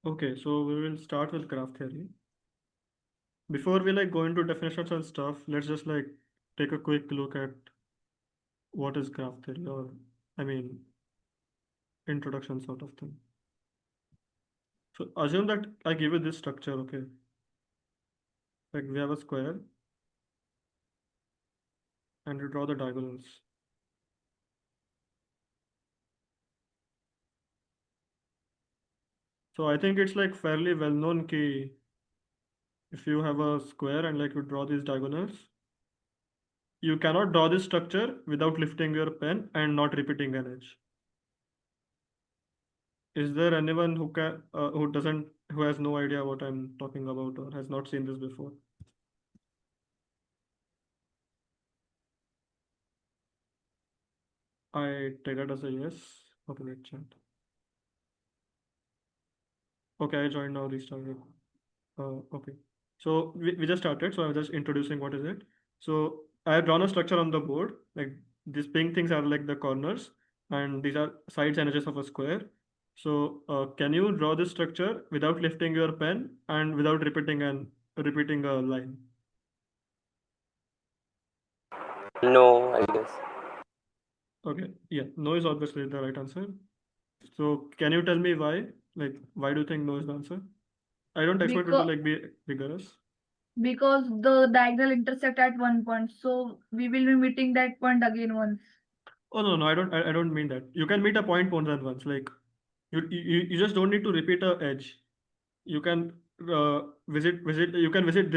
Okay, so we will start with graph theory. Before we go into definitions and stuff, let's just take a quick look at what is graph theory, or I mean introduction sort of thing. So assume that I give you this structure, okay? Like we have a square and you draw the diagonals. So I think it's fairly well known key if you have a square and you draw these diagonals, you cannot draw this structure without lifting your pen and not repeating an edge. Is there anyone who has no idea what I'm talking about or has not seen this before? I take that as a yes. Okay, let's chat. Okay, I joined now, restarted. Okay. So we just started, so I'm just introducing what is it. So I have drawn a structure on the board. Like these pink things are like the corners, and these are sides and edges of a square. So can you draw this structure without lifting your pen and without repeating a line? No, I guess. Okay, yeah, no is obviously the right answer. So can you tell me why? Like, why do you think no is the answer? I don't expect you to because be vigorous. because the diagonal intersect at one point, so we will be meeting that point again once. Oh no, no, I don't mean that. You can meet a point more than once. Like you just don't need to repeat a edge. You can visit. You can visit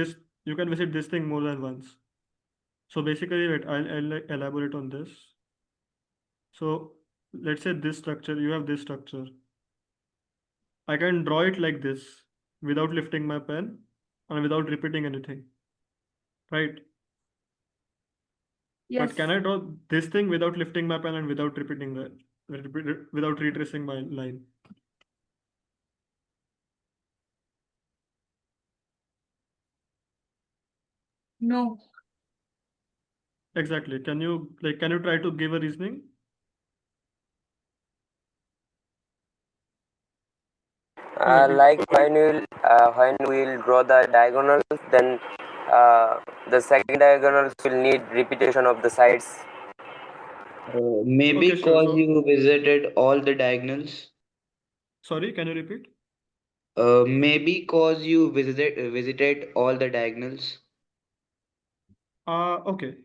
this thing more than once. So basically, wait, I'll elaborate on this. So let's say this structure. You have this structure. I can draw it like this without lifting my pen and without repeating anything, right? But can Yes. I draw this thing without lifting my pen and without without retracing my line? No. Exactly. Can you try to give a reasoning? Okay. Like when we'll draw the diagonals, then the second diagonals will need repetition of the sides. Okay, Maybe sure. cause So, you visited all the diagonals. sorry, can you repeat? Maybe cause you visited all the diagonals. Okay.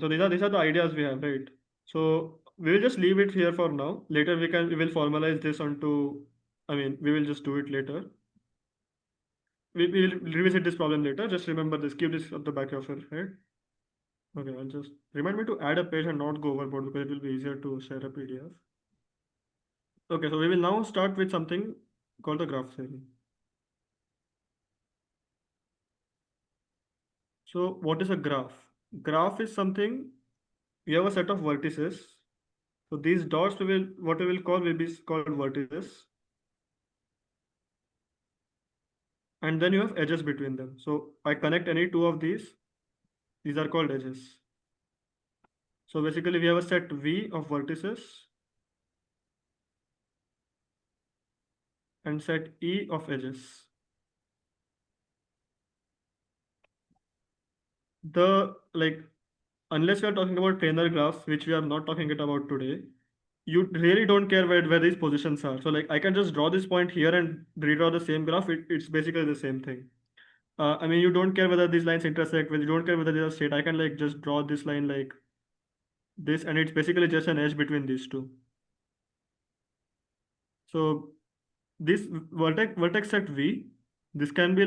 So these are the ideas we have, right? So we will just leave it here for now. Later we will formalize this onto. I mean, we will just do it later. We will revisit this problem later. Just remember this. Keep this at the back of your head. Okay, I'll just remind me to add a page and not go overboard because it will be easier to share a PDF. Okay, so we will now start with something called the graph theory. So what is a graph? Graph is something you have a set of vertices. So these dots what we will call will be called vertices, and then you have edges between them. So I connect any two of these are called edges. So basically we have a set V of vertices and set E of edges. The unless we are talking about planar graphs, which we are not talking it about today, you really don't care where these positions are. So I can just draw this point here and redraw the same graph. It's basically the same thing. I mean, you don't care whether these lines intersect, whether you don't care whether they are straight. I can just draw this line like this, and it's basically just an edge between these two. So this vertex set V, this can be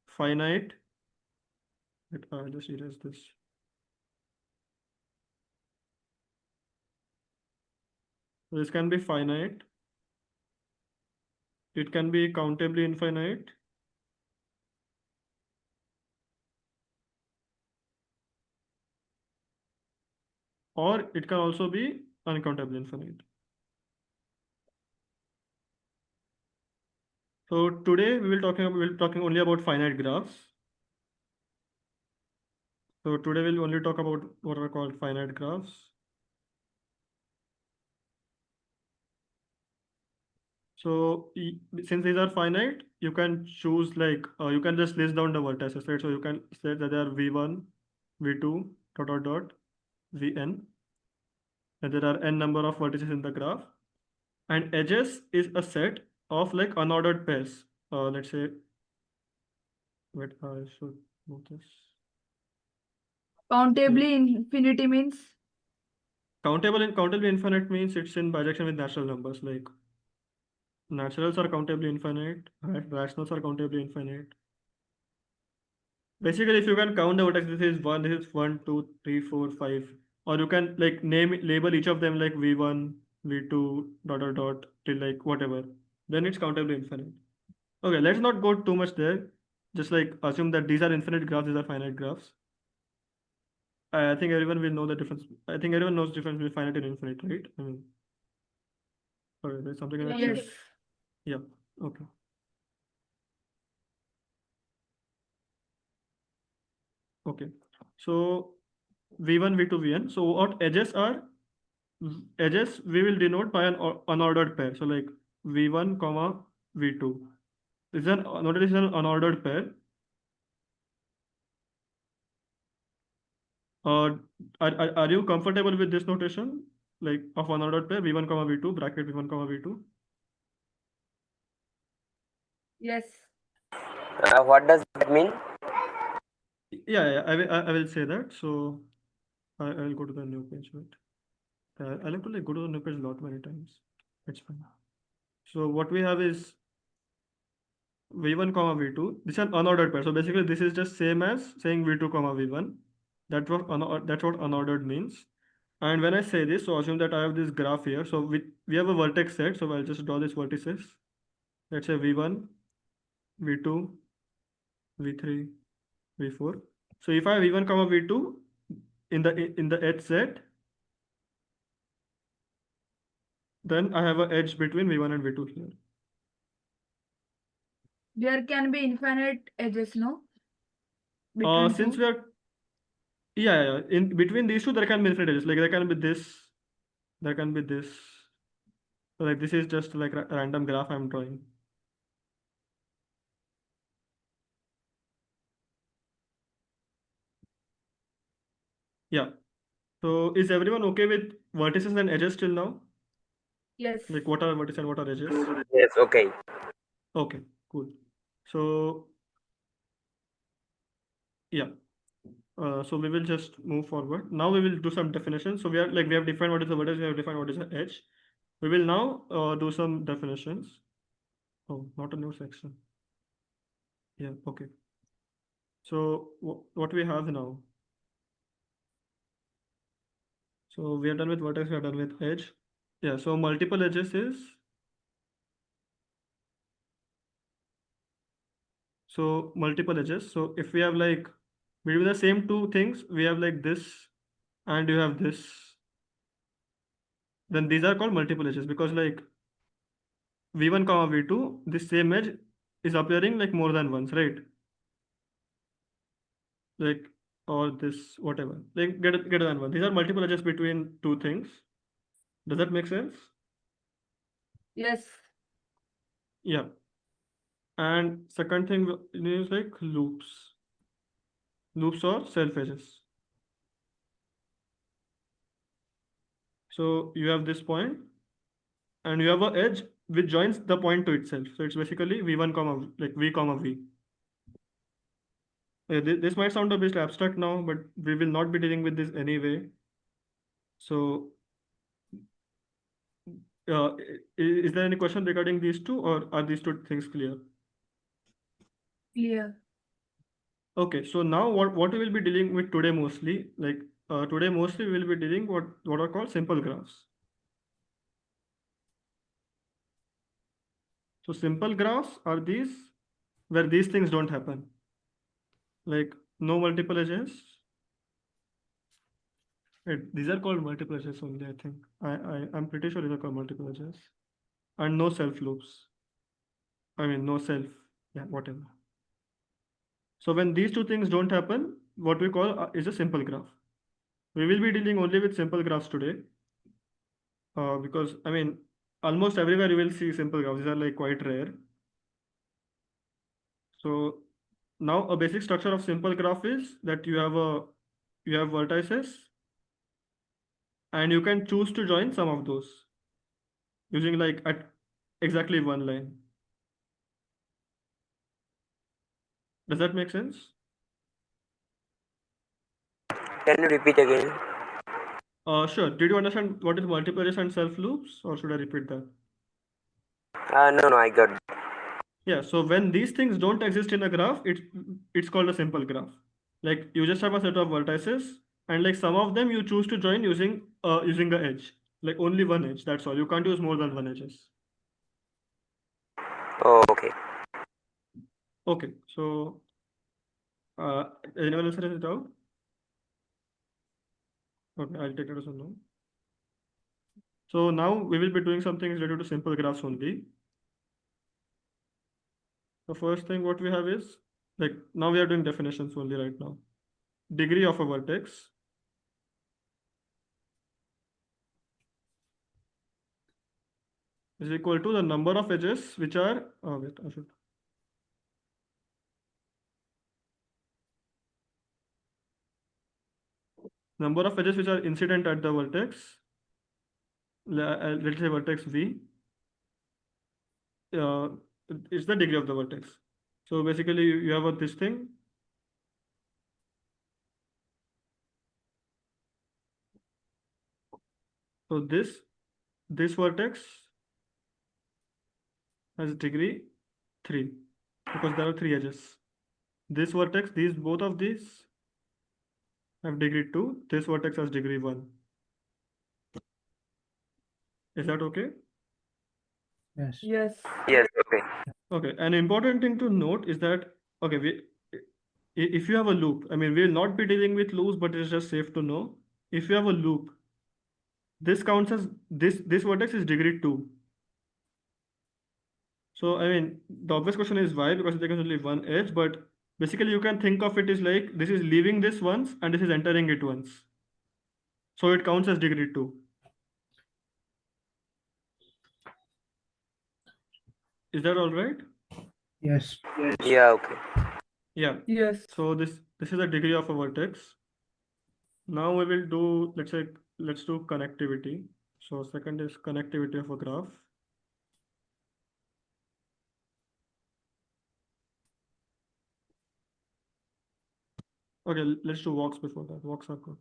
finite. I'll just erase this. So this can be finite. It can be countably infinite. Or it can also be uncountably infinite. So today we will talking only about finite graphs. So today we'll only talk about what are called finite graphs. So since these are finite, you can choose like you can just list down the vertices, right? So you can say that they are v1, v2, dot dot dot, vn, and there are n number of vertices in the graph. And edges is a set of like unordered pairs. Let's say, wait, I should move this. Countably infinity means Countably infinite means it's in bijection with natural numbers. Like naturals are countably infinite, right? Rationals are countably infinite. Basically, if you can count the vertex, this is 1, 2, 3, 4, 5. Or you can like label each of them like v1, v2, dot dot dot till like whatever. Then it's countably infinite. Okay, let's not go too much there. Just like assume that these are infinite graphs, these are finite graphs. I think everyone will know the difference. I think everyone knows the difference between finite and infinite, right? I mean, sorry, there's something in the chat. yes. Yeah, okay. Okay. So v1, v2, vn. So what edges are? Edges we will denote by an unordered pair. So like v1, comma v2. This is an notice is an unordered pair. Uh, are you comfortable with this notation? Like of unordered pair v1, comma v2, bracket v1, comma v2. Yes. What does that mean? Yeah, I will say that. So I will go to the new page. Wait. I like to like go to the new page a lot many times. It's fine. So what we have is v1 comma v2. This is an unordered pair. So basically this is just same as saying v2 comma v1. That's what unordered means. And when I say this, so assume that I have this graph here. So we have a vertex set. So I'll just draw this vertices. Let's say v1, v2, v3, v4. So if I have v1 comma v2 in the edge set, then I have an edge between v1 and v2 here. There can be infinite edges, no? Between Since two. we are in between these two, there can be infinite edges. Like there can be this, there can be this. So like this is just like a random graph I'm drawing. Yeah. So is everyone okay with vertices and edges till now? Yes. Like what are vertices and what are edges? Yes, okay. Okay, cool. So yeah. So we will just move forward. Now we will do some definitions. So we have defined what is the vertex, we have defined what is the edge. We will now do some definitions. Oh, not a new section. Yeah, okay. So what we have now. So we are done with vertex, we are done with edge. Yeah, so multiple edges is multiple edges. So if we have like between the same two things, we have like this and you have this, then these are called multiple edges because like v1 comma v2, this same edge is appearing like more than once, right? Like or this whatever, like greater than one. These are multiple edges between two things. Does that make sense? Yes. Yeah. And second thing is like loops. Loops or self edges. So you have this point and you have an edge which joins the point to itself. So it's basically v1 comma like v comma v. This might sound a bit abstract now, but we will not be dealing with this anyway. So is there any question regarding these two or are these two things clear? Clear. Okay, so now what we will be dealing with today mostly, like today mostly we will be dealing what are called simple graphs. So simple graphs are these where these things don't happen. Like no multiple edges. Wait, these are called multiple edges only, I think. I'm pretty sure these are called multiple edges. And no self loops. I mean no self, yeah, whatever. So when these two things don't happen, what we call is a simple graph. We will be dealing only with simple graphs today. Because I mean almost everywhere you will see simple graphs. These are like quite rare. So now a basic structure of simple graph is that you have vertices and you can choose to join some of those using like at exactly one line. Does that make sense? Can you repeat again? Sure. Did you understand what is multipliers and self loops, or should I repeat that? No, I got it. Yeah, so when these things don't exist in a graph, it's called a simple graph. Like you just have a set of vertices, and like some of them you choose to join using the edge. Like only one edge, that's all. You can't use more than one edges. Oh, okay. Okay, so anyone else has a doubt? Okay, I'll take it as a no. So now we will be doing something related to simple graphs only. The first thing what we have is like now we are doing definitions only right now. Degree of a vertex is equal to the number of edges which are wait, I should number of edges which are incident at the vertex. Let's say vertex V. Uh, it's the degree of the vertex. So basically, you have this thing. So this vertex has degree 3 because there are 3 edges. This vertex, both of these have degree 2. This vertex has degree 1. Is that okay? Yes. Yes. Yes, okay. Okay. An important thing to note is that okay, if you have a loop, I mean, we'll not be dealing with loops, but it's just safe to know. If you have a loop, this counts as this vertex is degree 2. So I mean, the obvious question is why? Because there is only one edge, but basically you can think of it as like this is leaving this once and this is entering it once. So it counts as degree 2. Is that all right? Yes. Yeah, okay. Yeah. Yes. So this is a degree of a vertex. Now we will do, let's do connectivity. So second is connectivity of a graph. Okay, let's do walks before that. Walks are good.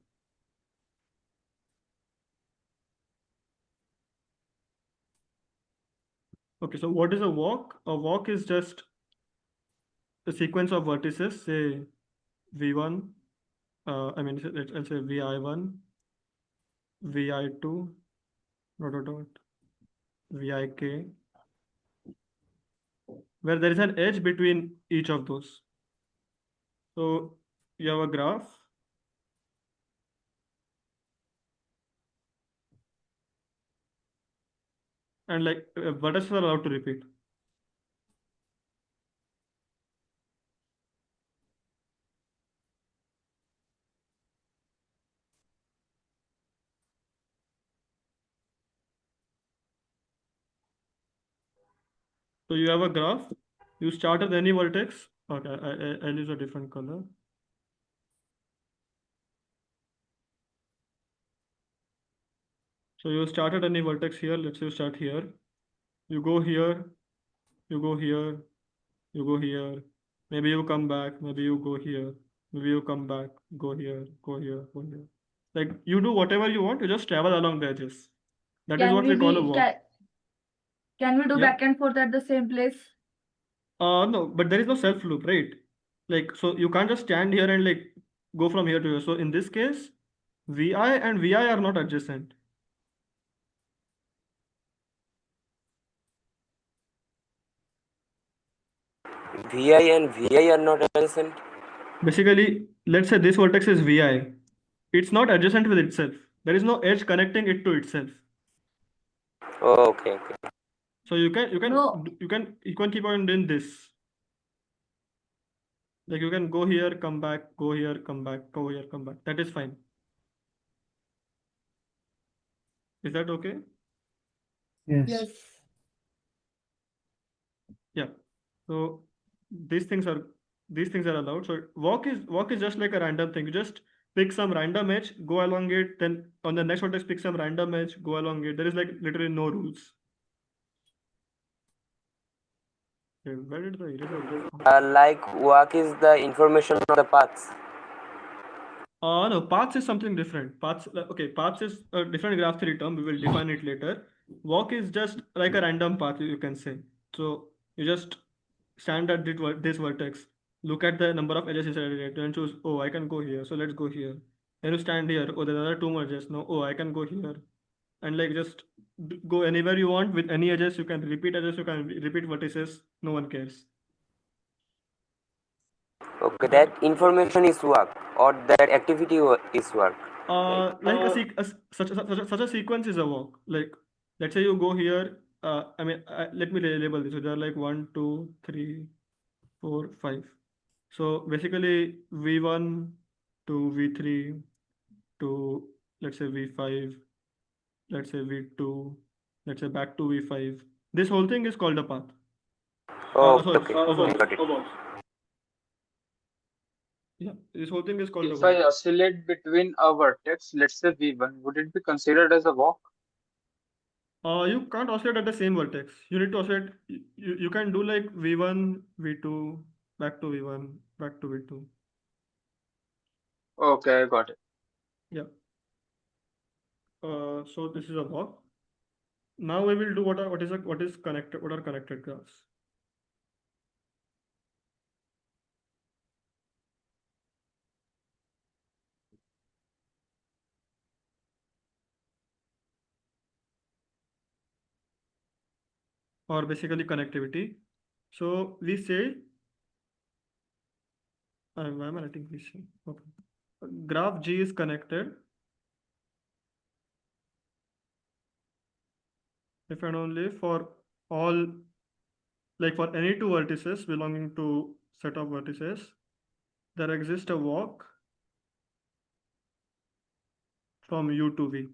Okay, so what is a walk? A walk is just a sequence of vertices, say V1, I mean, let's say VI1, VI2, dot, dot, dot, VIK, where there is an edge between each of those. So you have a graph. And like vertices are allowed to repeat. So you have a graph. You start at any vertex. Okay, I'll use a different color. So you start at any vertex here. Let's say you start here. You go here. You go here. You go here. Maybe you come back. Maybe you go here. Maybe you come back. Go here. Go here. Go here. Like you do whatever you want. You just travel along the edges. That is Can what we call a we walk. can we do Yeah. back and forth at the same place? No, but there is no self loop, right? Like, so you can't just stand here and like go from here to here. So in this case, VI and VI are not adjacent. VI and VI are not adjacent. Basically, let's say this vertex is VI. It's not adjacent with itself. There is no edge connecting it to itself. Oh, okay, okay. So you can No. you can keep on doing this. Like you can go here, come back, go here, come back, go here, come back. That is fine. Is that okay? Yes. Yes. Yeah. So these things are allowed. So walk is just like a random thing. You just pick some random edge, go along it, then on the next vertex pick some random edge, go along it. There is like literally no rules. Okay, where did the eraser go? Like walk is the information of the paths. No, paths is something different. Paths is a different graph theory term. We will define it later. Walk is just like a random path, you can say. So you just stand at this vertex, look at the number of edges inside it, and choose, oh, I can go here, so let's go here. Then you stand here, oh, there are two more edges. No, oh, I can go here. And like just go anywhere you want with any edges. You can repeat edges, you can repeat vertices. No one cares. Okay, that information is work or that activity is work. Like such a sequence is a walk. Like let's say you go here. Let me label this. So there are like 1, 2, 3, 4, 5. So basically V1 to V3 to let's say V5, let's say V2, let's say back to V5. This whole thing is called a path. Oh, Sorry, okay, a walk. got it. Yeah, this whole thing is called a If walk. I oscillate between a vertex, let's say V1, would it be considered as a walk? You can't oscillate at the same vertex. You need to oscillate. You can do like V1, V2, back to V1, back to V2. Okay, I got it. Yeah. So this is a walk. Now we will do what is connected. What are connected graphs? Or basically connectivity. So we say, why am I writing we say? Okay. Graph G is connected if and only for all, like for any two vertices belonging to set of vertices, there exists a walk from U to V.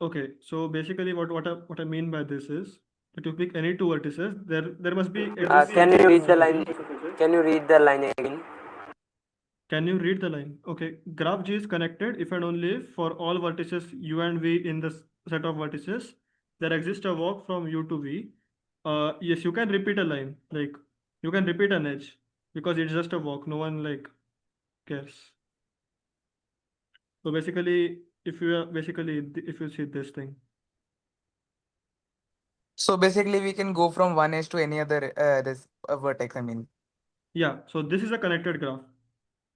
Okay, so basically what I mean by this is that you pick any two vertices, there must be Can you read the line? Can you read the line again? Can you read the line? Okay, graph G is connected if and only for all vertices U and V in the set of vertices, there exists a walk from U to V. Yes, you can repeat a line, like you can repeat an edge because it's just a walk. No one like cares. So basically, if you see this thing, So basically, we can go from one edge to any other this vertex. I mean, yeah. So this is a connected graph,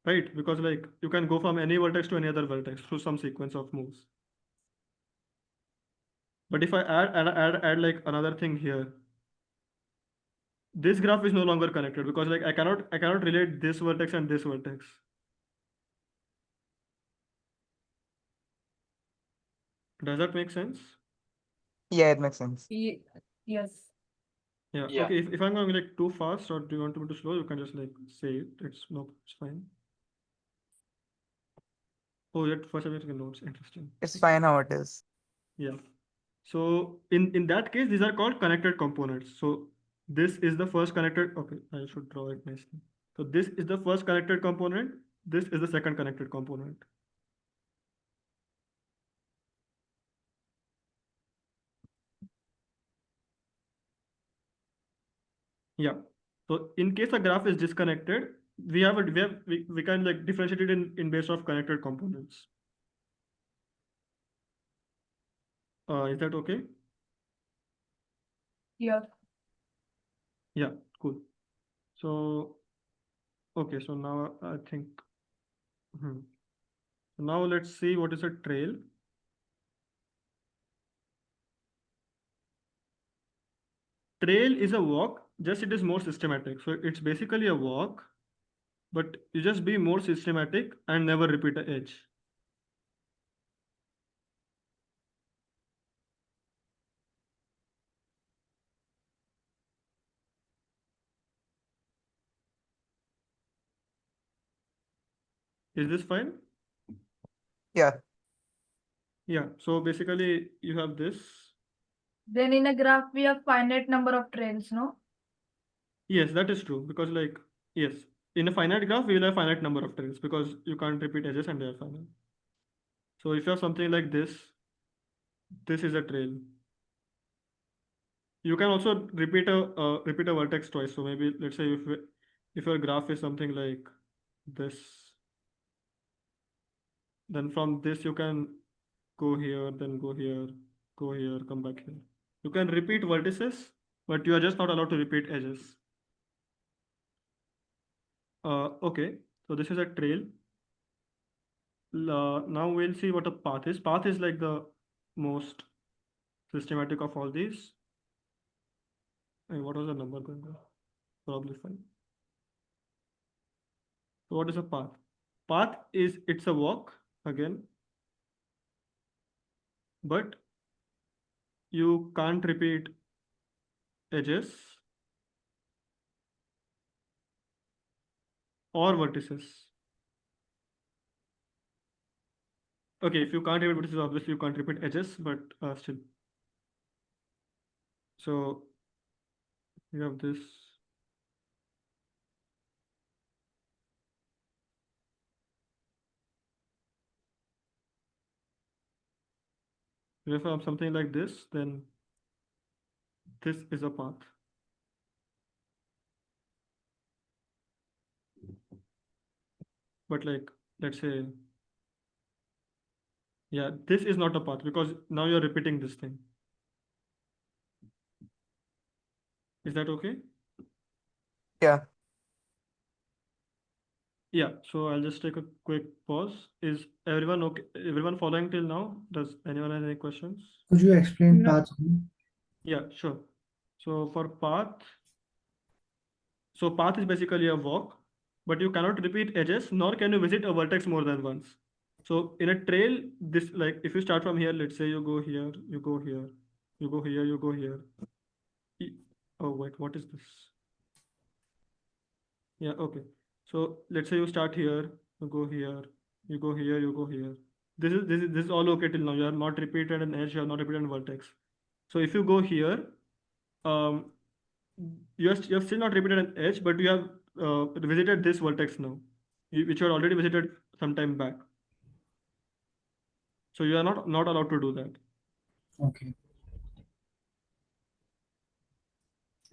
right? Because like you can go from any vertex to any other vertex through some sequence of moves. But if I add like another thing here, this graph is no longer connected because like I cannot relate this vertex and this vertex. Does that make sense? yeah, it makes sense. Yes. Yeah. Yeah. Okay. If I'm going like too fast or do you want to be too slow, you can just like say it. It's fine. Oh, yet first I'm taking notes. Interesting. It's fine how it is. Yeah. So in that case, these are called connected components. So this is the first connected. Okay, I should draw it nicely. So this is the first connected component. This is the second connected component. Yeah. So in case a graph is disconnected, we can like differentiate it in base of connected components. Is that okay? Yeah. Yeah, cool. So okay, so now I think so now let's see what is a trail. Trail is a walk, just it is more systematic. So it's basically a walk, but you just be more systematic and never repeat a edge. Is this fine? Yeah. Yeah, so basically you have this. Then in a graph, we have finite number of trails, no? Yes, that is true because like yes, in a finite graph we will have finite number of trails because you can't repeat edges and they are finite. So if you have something like this is a trail. You can also repeat a vertex twice. So maybe let's say if your graph is something like this, then from this you can go here, then go here, go here, come back here. You can repeat vertices, but you are just not allowed to repeat edges. Okay, so this is a trail. Now we'll see what a path is. Path is like the most systematic of all these. And what was the number going on? Probably 5. So what is a path? Path is it's a walk again, but you can't repeat edges or vertices. Okay, if you can't repeat vertices, obviously you can't repeat edges, but still. So you have this. If I have something like this, then this is a path. But like, let's say, yeah, this is not a path because now you're repeating this thing. Is that okay? Yeah. Yeah, so I'll just take a quick pause. Is everyone okay? Everyone following till now? Does anyone have any questions? Could you explain No. paths again? Yeah, sure. So for path, so path is basically a walk, but you cannot repeat edges, nor can you visit a vertex more than once. So in a trail, this like if you start from here, let's say you go here, you go here, you go here, you go here. E- Oh wait, what is this? Yeah, okay. So let's say you start here, you go here, you go here, you go here. This is all okay till now. You have not repeated an edge, you have not repeated a vertex. So if you go here, um, you have still not repeated an edge, but you have visited this vertex now, which you had already visited some time back. So you are not allowed to do that. Okay.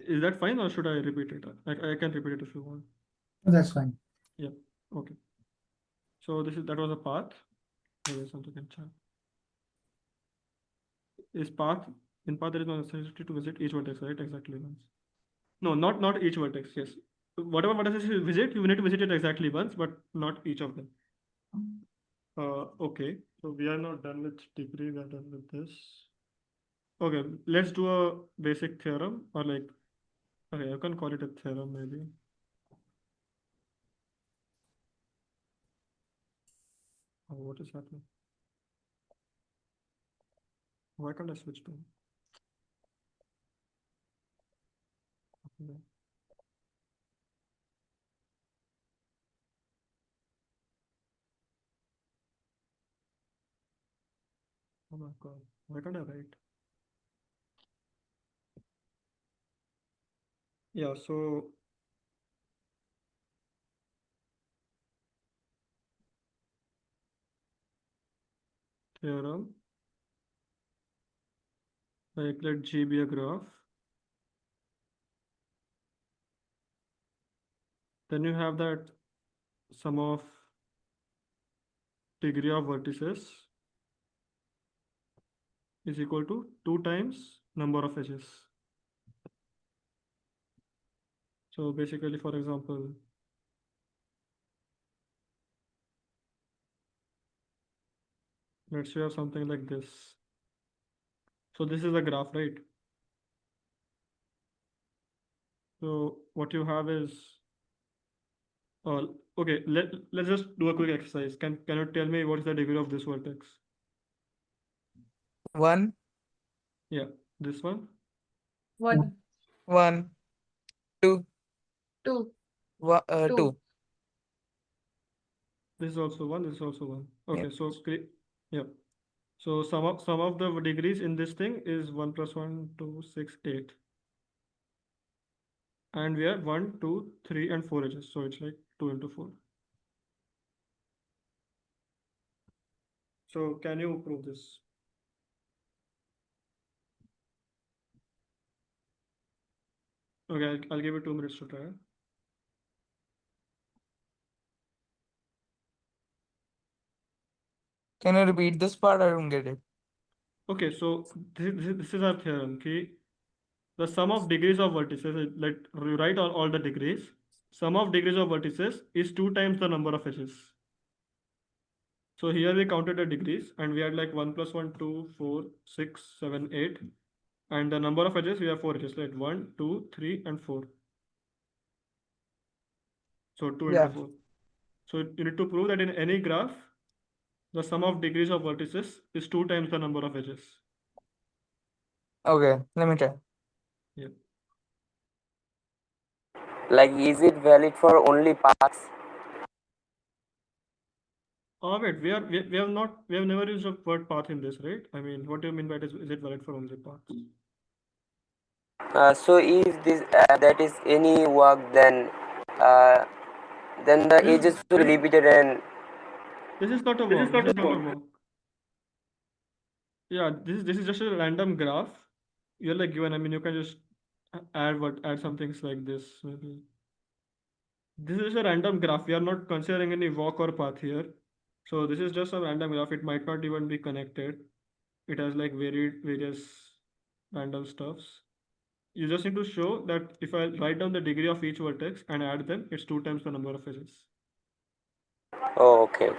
Is that fine, or should I repeat it? I can repeat it if you want. Oh, that's fine. Yeah. Okay. So that was a path. Maybe something in chat. Is path in path there is no necessity to visit each vertex, right? Exactly once. No, not each vertex. Yes, whatever vertex you visit, you need to visit it exactly once, but not each of them. Okay, so we are not done with degree. We are done with this. Okay, let's do a basic theorem, or like, okay, you can call it a theorem maybe. Oh, what is happening? Why can't I switch to? Okay. Oh my God, why can't I write? Yeah, so theorem, like let G be a graph. Then you have that sum of degree of vertices is equal to 2 times number of edges. So basically, for example, let's say you have something like this. So this is a graph, right? So what you have is, okay, let's just do a quick exercise. Can you tell me what is the degree of this vertex? 1, Yeah, this one. 1, 1, 2, 2, 2. 2. This is also one. This is also one. Okay, so yeah. So sum of the degrees in this thing is 1 plus 1, 2, 6, 8. And we have 1, 2, 3, and 4 edges. So it's like 2 into 4. So can you prove this? Okay, I'll give you 2 minutes to try. Can you repeat this part? I don't get it. Okay, so this is our theorem. Okay, the sum of degrees of vertices, let you write all the degrees. Sum of degrees of vertices is 2 times the number of edges. So here we counted the degrees and we had like 1 plus 1, 2, 4, 6, 7, 8. And the number of edges, we have 4 edges, like 1, 2, 3, and 4. So 2 Yeah. into 4. So you need to prove that in any graph, the sum of degrees of vertices is 2 times the number of edges. Okay, let me try. Yeah. Like, is it valid for only paths? Oh wait, we have never used the word path in this, right? I mean, what do you mean by is it valid for only paths? So if this that is any work, then the This edges will be repeated and this is not a walk. This is not a walk. Yeah, this is just a random graph. You're like given. I mean, you can just add some things like this maybe. This is a random graph. We are not considering any walk or path here. So this is just a random graph. It might not even be connected. It has like various random stuffs. You just need to show that if I write down the degree of each vertex and add them, it's 2 times the number of edges. oh, okay.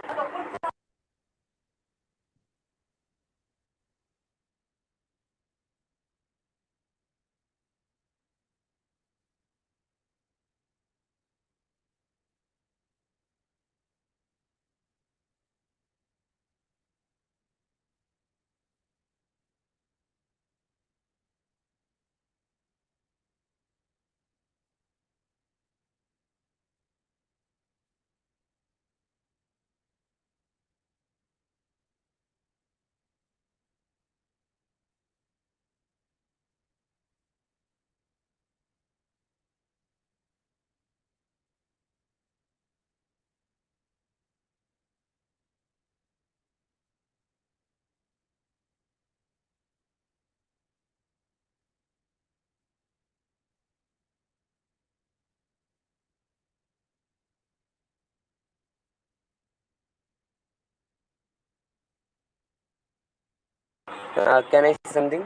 Can I say something?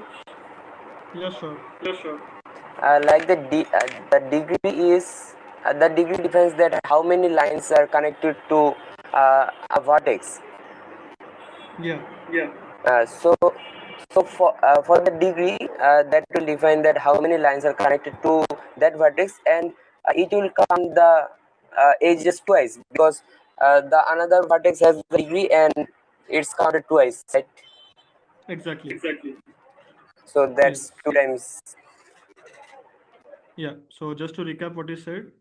Yeah, sure. Like the degree is the degree defines that how many lines are connected to a vertex. Yeah. So for the degree, that will define that how many lines are connected to that vertex, and it will count the edges twice, because the another vertex has the degree and it's counted twice, right? Exactly. So Yes. that's 2 times. Yeah. So just to recap what you said,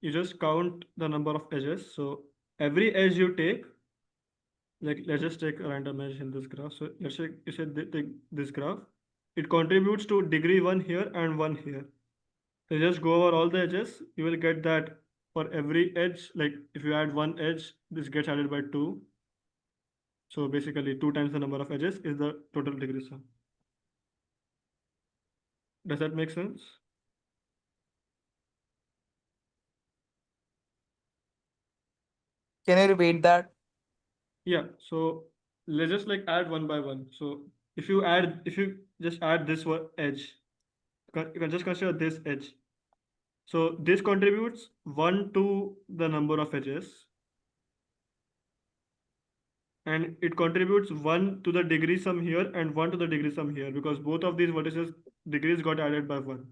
you just count the number of edges. So every edge you take, like let's just take a random edge in this graph. So let's say you said take this graph, it contributes to degree 1 here and 1 here. So just go over all the edges, you will get that for every edge, like if you add 1 edge, this gets added by 2. So basically 2 times the number of edges is the total degree sum. Does that make sense? Can you repeat that? Yeah. So let's just like add one by one. So if you just add this one edge, you can just consider this edge. So this contributes 1 to the number of edges, and it contributes 1 to the degree sum here and 1 to the degree sum here, because both of these vertices degrees got added by 1.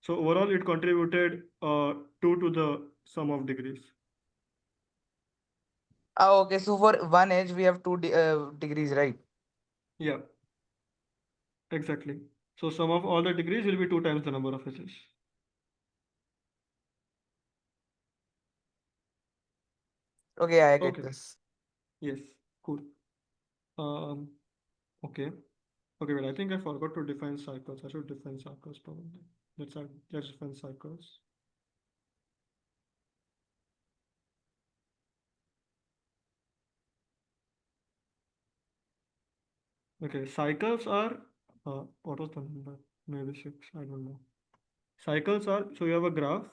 So overall it contributed 2 to the sum of degrees. Oh, okay. So for one edge, we have two degrees, right? Yeah, exactly. So sum of all the degrees will be 2 times the number of edges. Okay, I get Okay. this. Yes. Cool. Okay. Okay, well, I think I forgot to define cycles. I should define cycles probably. Let's define cycles. Okay, cycles are what was the number? Maybe 6, I don't know. Cycles are, so you have a graph.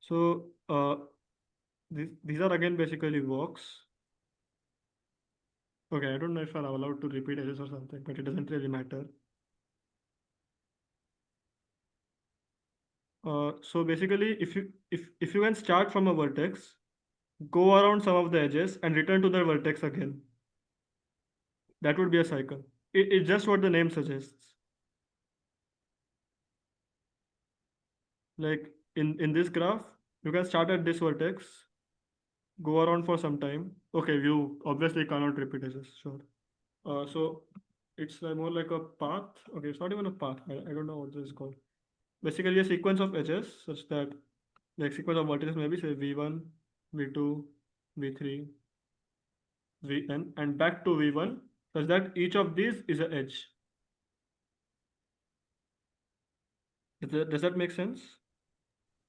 So these are again basically walks. Okay, I don't know if I'm allowed to repeat edges or something, but it doesn't really matter. So basically, if you can start from a vertex, go around some of the edges and return to the vertex again, that would be a cycle. It's just what the name suggests. Like in this graph, you can start at this vertex, go around for some time. Okay, you obviously cannot repeat edges, sure. So it's more like a path. Okay, it's not even a path. I don't know what this is called. Basically, a sequence of edges such that, like, sequence of vertices maybe say v1, v2, v3, vn, and back to v1, such that each of these is an edge. Does that make sense?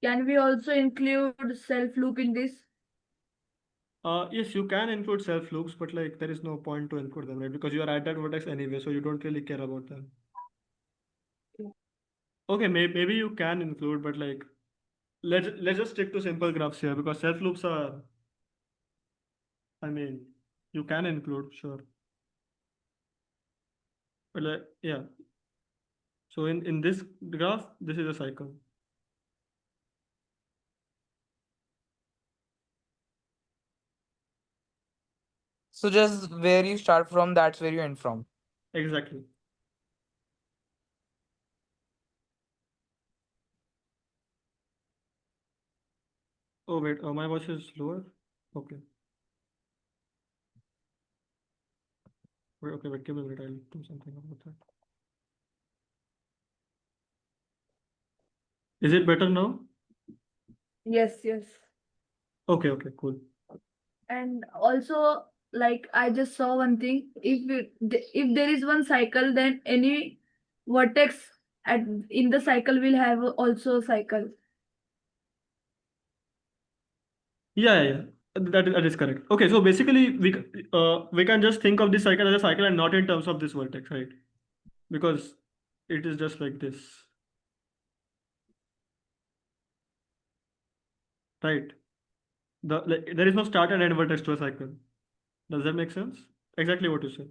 Can we also include self loop in this? Yes, you can include self loops, but like there is no point to include them, right? Because you are at that vertex anyway, so you don't really care about them. Okay, maybe you can include, but like let's just stick to simple graphs here because self loops are, I mean, you can include, sure. But like, yeah. So in this graph, this is a cycle. So just where you start from, that's where you end from. Exactly. Oh wait, my voice is lower. Okay. Wait, okay, wait, give me a minute. I'll do something about that. Is it better now? Yes, yes. Okay, cool. And also, like I just saw one thing. If there is one cycle, then any vertex in the cycle will have also a cycle. Yeah. That is correct. Okay, so basically we can just think of this cycle as a cycle and not in terms of this vertex, right? Because it is just like this, right? There is no start and end vertex to a cycle. Does that make sense? Exactly what you said.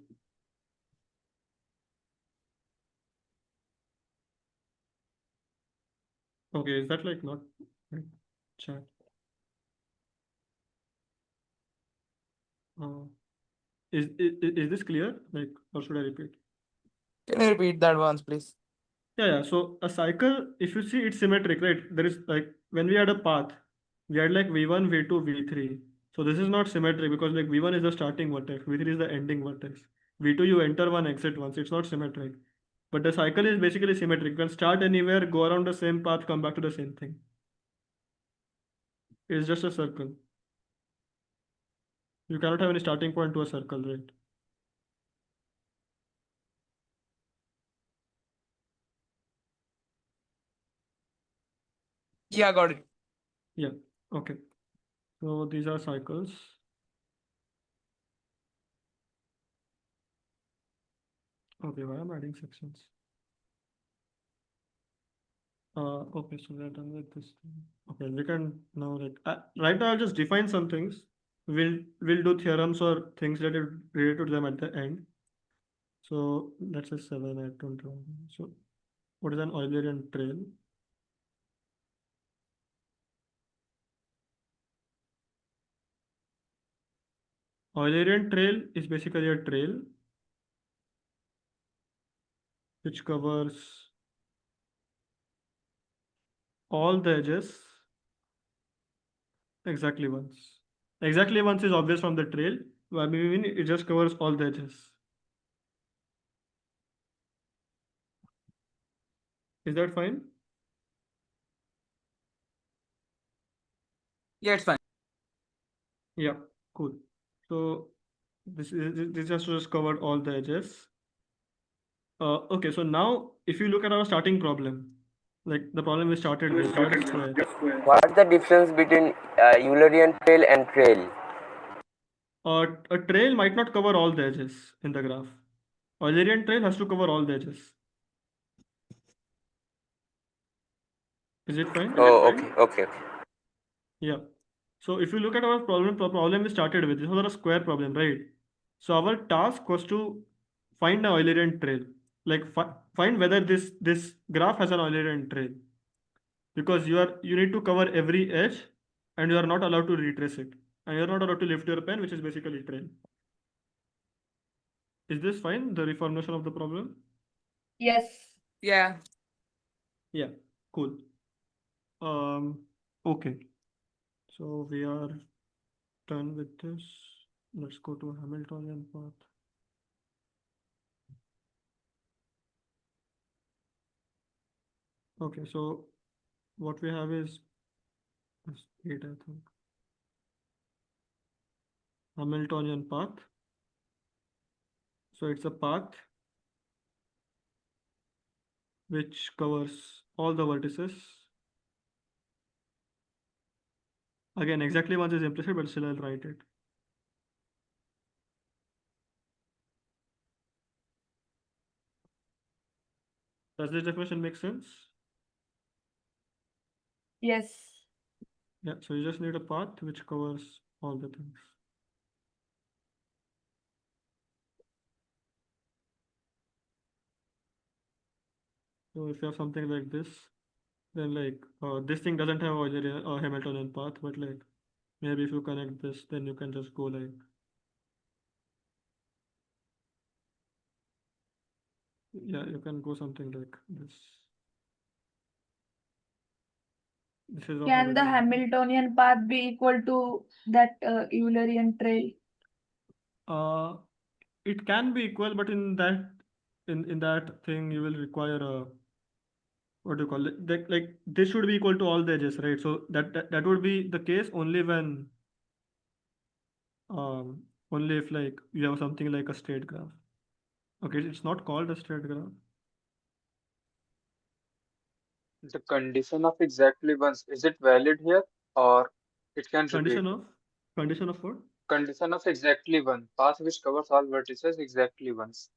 Okay, is that like not right? Chat. Uh, is this clear? Like, or should I repeat? Can you repeat that once, please? Yeah. So a cycle, if you see, it's symmetric, right? There is like when we had a path, we had like v1, v2, v3. So this is not symmetric because like v1 is the starting vertex, v3 is the ending vertex. v2 you enter one, exit once. It's not symmetric. But the cycle is basically symmetric. You can start anywhere, go around the same path, come back to the same thing. It's just a circle. You cannot have any starting point to a circle, right? Yeah, got it. Yeah. Okay. So these are cycles. Okay, why am I adding sections? Okay, so we're done with this thing. Okay, we can now like right now I'll just define some things. We'll do theorems or things related to them at the end. So let's say 7, I don't know. So what is an Eulerian trail? Eulerian trail is basically a trail which covers all the edges exactly once. Exactly once is obvious from the trail. I mean, it just covers all the edges. Is that fine? Yeah, it's fine. Yeah, cool. So this has just covered all the edges. Okay, so now if you look at our starting problem, like the problem we started with, we had a square. What's the difference between Eulerian trail and trail? A trail might not cover all the edges in the graph. Eulerian trail has to cover all the edges. Is it fine? Oh, okay. Yeah. So if you look at our problem we started with, this was a square problem, right? So our task was to find an Eulerian trail, like find whether this graph has an Eulerian trail, because you need to cover every edge, and you are not allowed to retrace it, and you are not allowed to lift your pen, which is basically trail. Is this fine? The reformulation of the problem? Yes. Yeah. Yeah. Cool. Okay. So we are done with this. Let's go to Hamiltonian path. Okay, so what we have is 8, I think. Hamiltonian path. So it's a path which covers all the vertices. Again, exactly once is implicit, but still I'll write it. Does this definition make sense? Yes. Yeah, so you just need a path which covers all the things. So if you have something like this, then like this thing doesn't have a Hamiltonian path, but like maybe if you connect this, then you can just go like, yeah, you can go something like this. This is a Can the Hamiltonian path. Hamiltonian path be equal to that Eulerian trail? It can be equal, but in that thing you will require a, what do you call it? Like this should be equal to all the edges, right? So that would be the case only if like you have something like a straight graph. Okay, it's not called a straight graph. The condition of exactly once, is it valid here or it can repeat? Condition of what? Condition of exactly one, path which covers all vertices exactly once.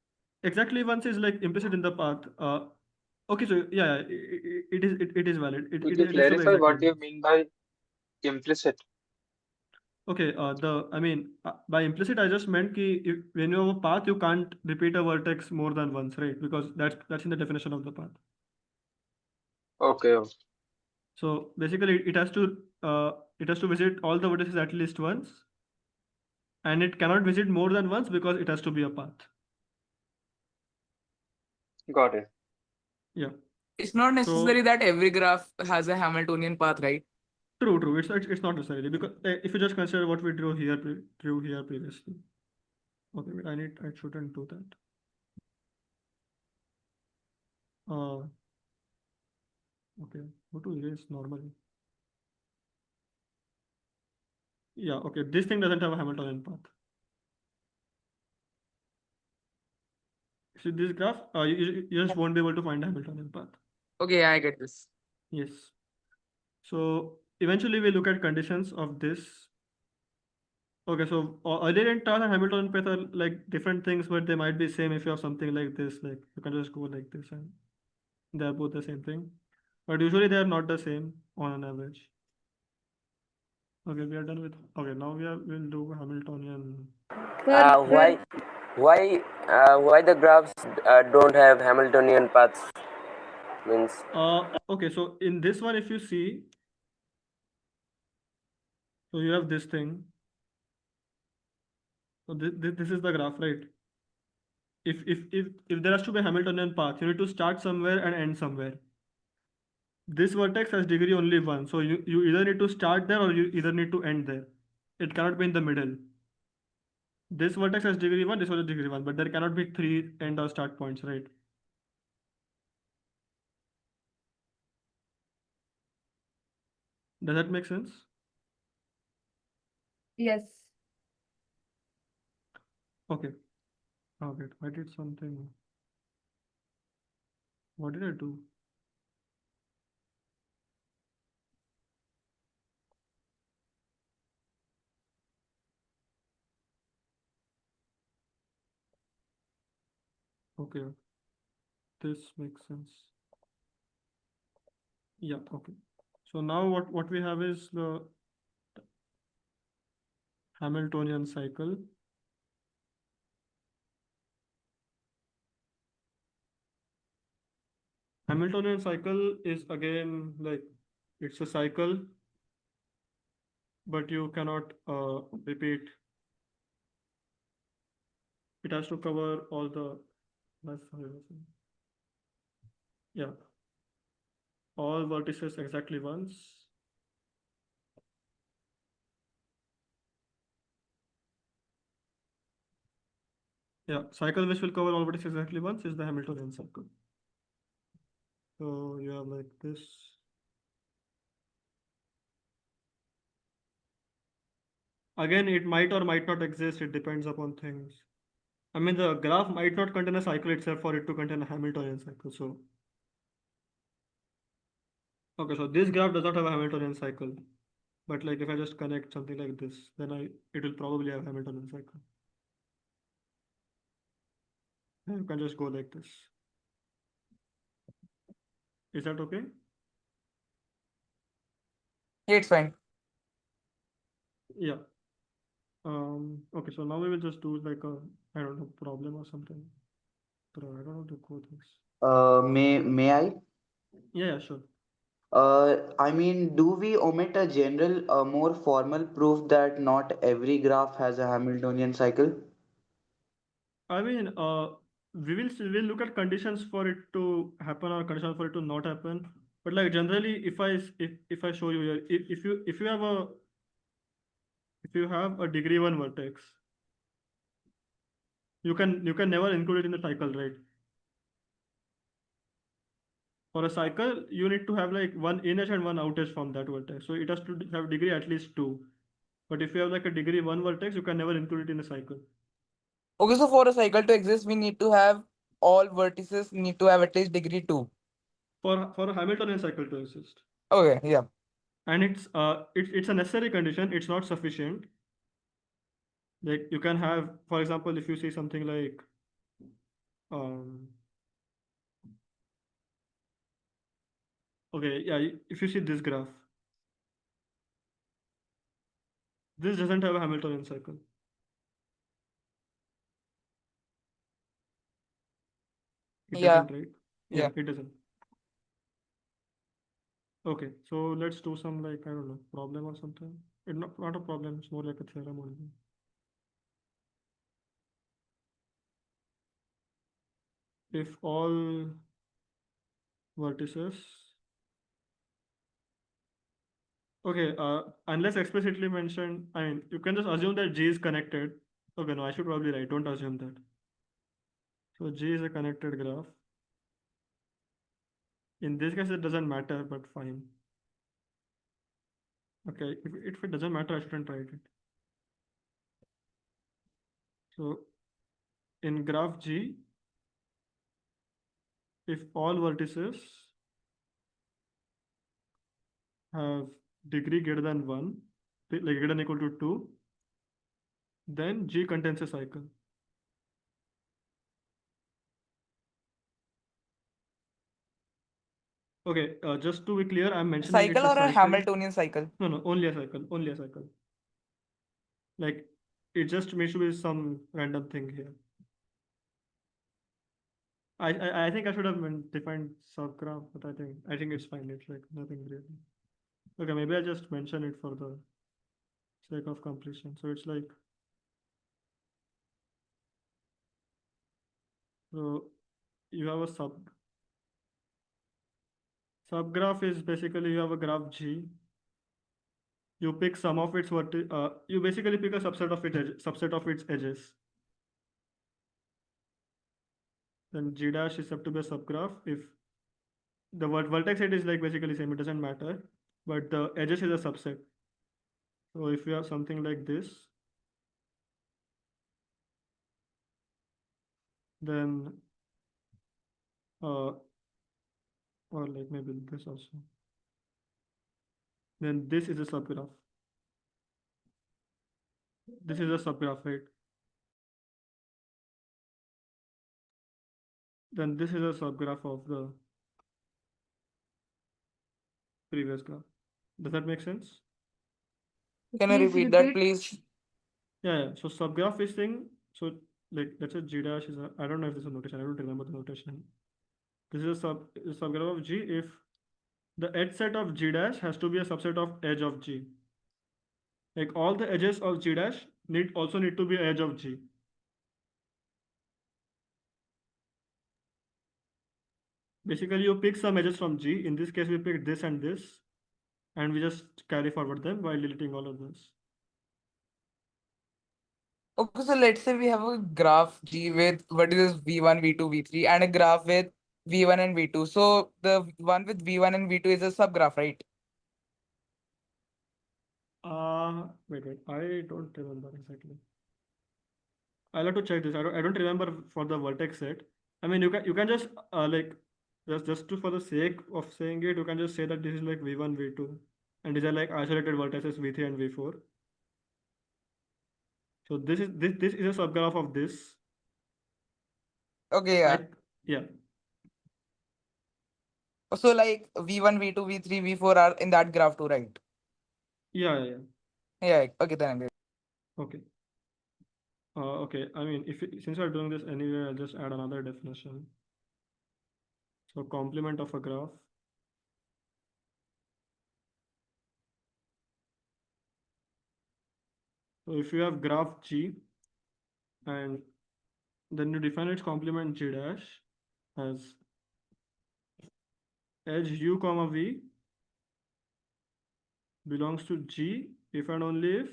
Exactly once is like implicit in the path. Okay, so yeah, it is valid. Could you It has to be clarify exactly what do you once. mean by implicit? Okay, by implicit, I just meant when you have a path, you can't repeat a vertex more than once, right? Because that's in the definition of the path. Okay. So basically, it has to visit all the vertices at least once, and it cannot visit more than once because it has to be a path. Got it. Yeah. It's not necessary So that every graph has a Hamiltonian path, right? true. It's not necessarily, because if you just consider what we drew here previously. Okay, wait, I shouldn't do that. Okay, go to erase normally. Yeah, okay, this thing doesn't have a Hamiltonian path. See this graph, you just won't be able to find a Hamiltonian path. Okay, I get this. Yes. So eventually we look at conditions of this. Okay, so Eulerian path and Hamiltonian path are like different things, but they might be same if you have something like this. Like you can just go like this, and they are both the same thing. But usually they are not the same on an average. Okay, we are done with. Okay, now we'll do Hamiltonian. Why the graphs don't have Hamiltonian paths? Means Okay, so in this one, if you see, so you have this thing. So this is the graph, right? If there has to be a Hamiltonian path, you need to start somewhere and end somewhere. This vertex has degree only 1, so you either need to start there or you either need to end there. It cannot be in the middle. This vertex has degree 1, this one has degree 1, but there cannot be 3 end or start points, right? Does that make sense? Yes. Okay. Oh, wait, I did something. What did I do? Okay, this makes sense. Yeah, okay. So now what we have is the Hamiltonian cycle. Hamiltonian cycle is again like it's a cycle, but you cannot repeat. It has to cover all the yeah, all vertices exactly once. Yeah, cycle which will cover all vertices exactly once is the Hamiltonian cycle. So you have like this. Again, it might or might not exist. It depends upon things. I mean, the graph might not contain a cycle itself for it to contain a Hamiltonian cycle. So, okay, so this graph does not have a Hamiltonian cycle. But like if I just connect something like this, then it will probably have Hamiltonian cycle. And you can just go like this. Is that okay? Yeah, it's fine. Yeah. Okay, so now we will just do like a, I don't know, problem or something. Bro, I don't know how to code this. May I? Yeah, sure. I mean, do we omit a general, more formal proof that not every graph has a Hamiltonian cycle? I mean, we'll look at conditions for it to happen or conditions for it to not happen. But like generally, if I show you here, if you have a degree one vertex, you can never include it in the cycle, right? For a cycle, you need to have like one in edge and one out edge from that vertex. So it has to have degree at least two. But if you have like a degree one vertex, you can never include it in a cycle. Okay, so for a cycle to exist, we need to have all vertices need to have at least degree 2. For a Hamiltonian cycle to exist. Okay, yeah. And it's a necessary condition, it's not sufficient. Like you can have, for example, if you see something like um okay, yeah, if you see this graph, this doesn't have a Hamiltonian cycle. It Yeah, doesn't, right? Yeah, yeah. it doesn't. Okay, so let's do some like I don't know problem or something. It's not a problem, it's more like a theorem only. If all vertices, okay, unless explicitly mentioned, I mean, you can just assume that G is connected. Okay, no, I should probably write, don't assume that. So G is a connected graph. In this case, it doesn't matter, but fine. Okay, if it doesn't matter, I shouldn't write it. So in graph G, if all vertices have degree greater than 1, like greater than equal to 2, then G contains a cycle. Okay, just to be clear, I'm mentioning it's Cycle a or a cycle. Hamiltonian cycle? No, only a cycle, only a cycle. Like it just needs to be some random thing here. I think I should have defined subgraph, but I think it's fine. It's like nothing really. Okay, maybe I just mention it for the sake of completion. So it's like so you have a subgraph is basically you have a graph G. You pick some of its you basically pick a subset of its edges. Then G dash is said to be a subgraph if the vertex height is like basically same, it doesn't matter. but the edges is a subset. So if you have something like this, then or like maybe this also, then this is a subgraph. This is a subgraph, right? Then this is a subgraph of the previous graph. Does that make sense? Can you Please repeat that, repeat. please? Yeah. So subgraph is thing. So like let's say G dash is a, I don't know if this is a notation. I don't remember the notation. This is a subgraph of G if the edge set of G dash has to be a subset of edge of G. Like all the edges of G dash also need to be edge of G. Basically, you pick some edges from G. In this case, we pick this and this, and we just carry forward them while deleting all of this. Okay, so let's say we have a graph G with what is this V1, V2, V3, and a graph with V1 and V2. So the one with V1 and V2 is a subgraph, right? Wait. I don't remember exactly. I'll have to check this. I don't remember for the vertex set. I mean, you can just like just to for the sake of saying it, you can just say that this is like V1, V2, and these are like isolated vertices V3 and V4. So this is a subgraph of this. Okay, yeah. Yeah. So like V1, V2, V3, V4 are in that graph too, right? Yeah. Yeah, okay, then I'm good. Okay. Okay. I mean, since we're doing this anyway, I'll just add another definition. So complement of a graph. So if you have graph G and then you define its complement G dash as edge U comma V belongs to G if and only if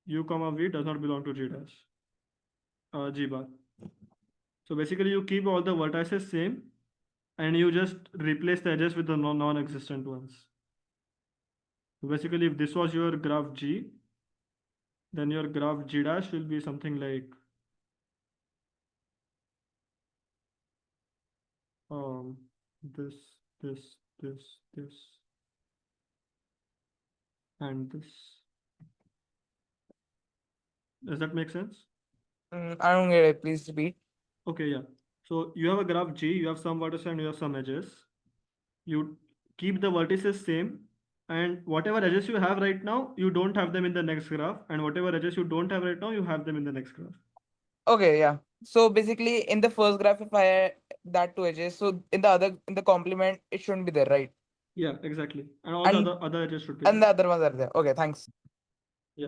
U comma V does not belong to G dash, G bar. So basically you keep all the vertices same and you just replace the edges with the non-existent ones. So basically if this was your graph G, then your graph G dash will be something like this, this, and this. Does that make sense? I don't get it. Please repeat. Okay, yeah. So you have a graph G, you have some vertices and you have some edges. You keep the vertices same, and whatever edges you have right now, you don't have them in the next graph, and whatever edges you don't have right now, you have them in the next graph. Okay, yeah. So basically, in the first graph, if I add that two edges, so in the complement, it shouldn't be there, right? Yeah, exactly. And all And the other edges should be and the there. other ones are there. Okay, thanks. Yeah.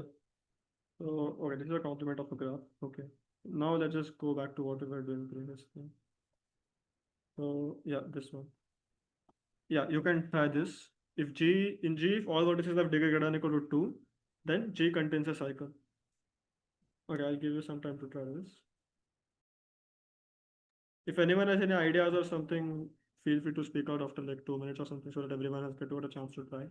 So okay, this is a complement of a graph. Okay. Now let's just go back to what we were doing previously. So yeah, this one. Yeah, you can try this. If if all vertices have degree greater than or equal to 2, then G contains a cycle. Okay, I'll give you some time to try this. If anyone has any ideas or something, feel free to speak out after like 2 minutes or something so that everyone has get a chance to try.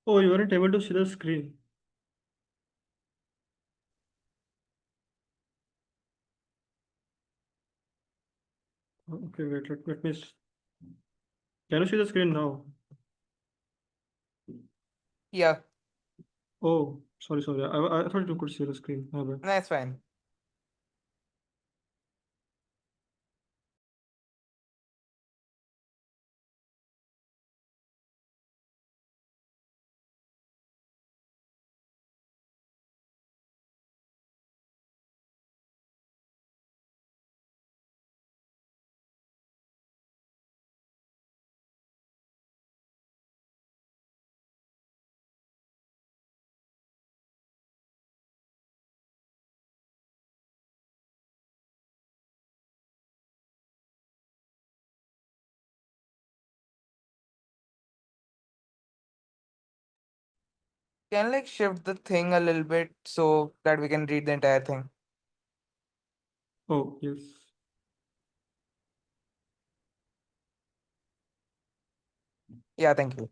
Oh, you weren't able to see the screen. Okay, wait, let me. Can you see the screen now? Yeah, Oh, sorry. I thought you could see the screen. My bad. that's fine. Can I, like, shift the thing a little bit so that we can read the entire thing? Oh, yes. Yeah, thank you.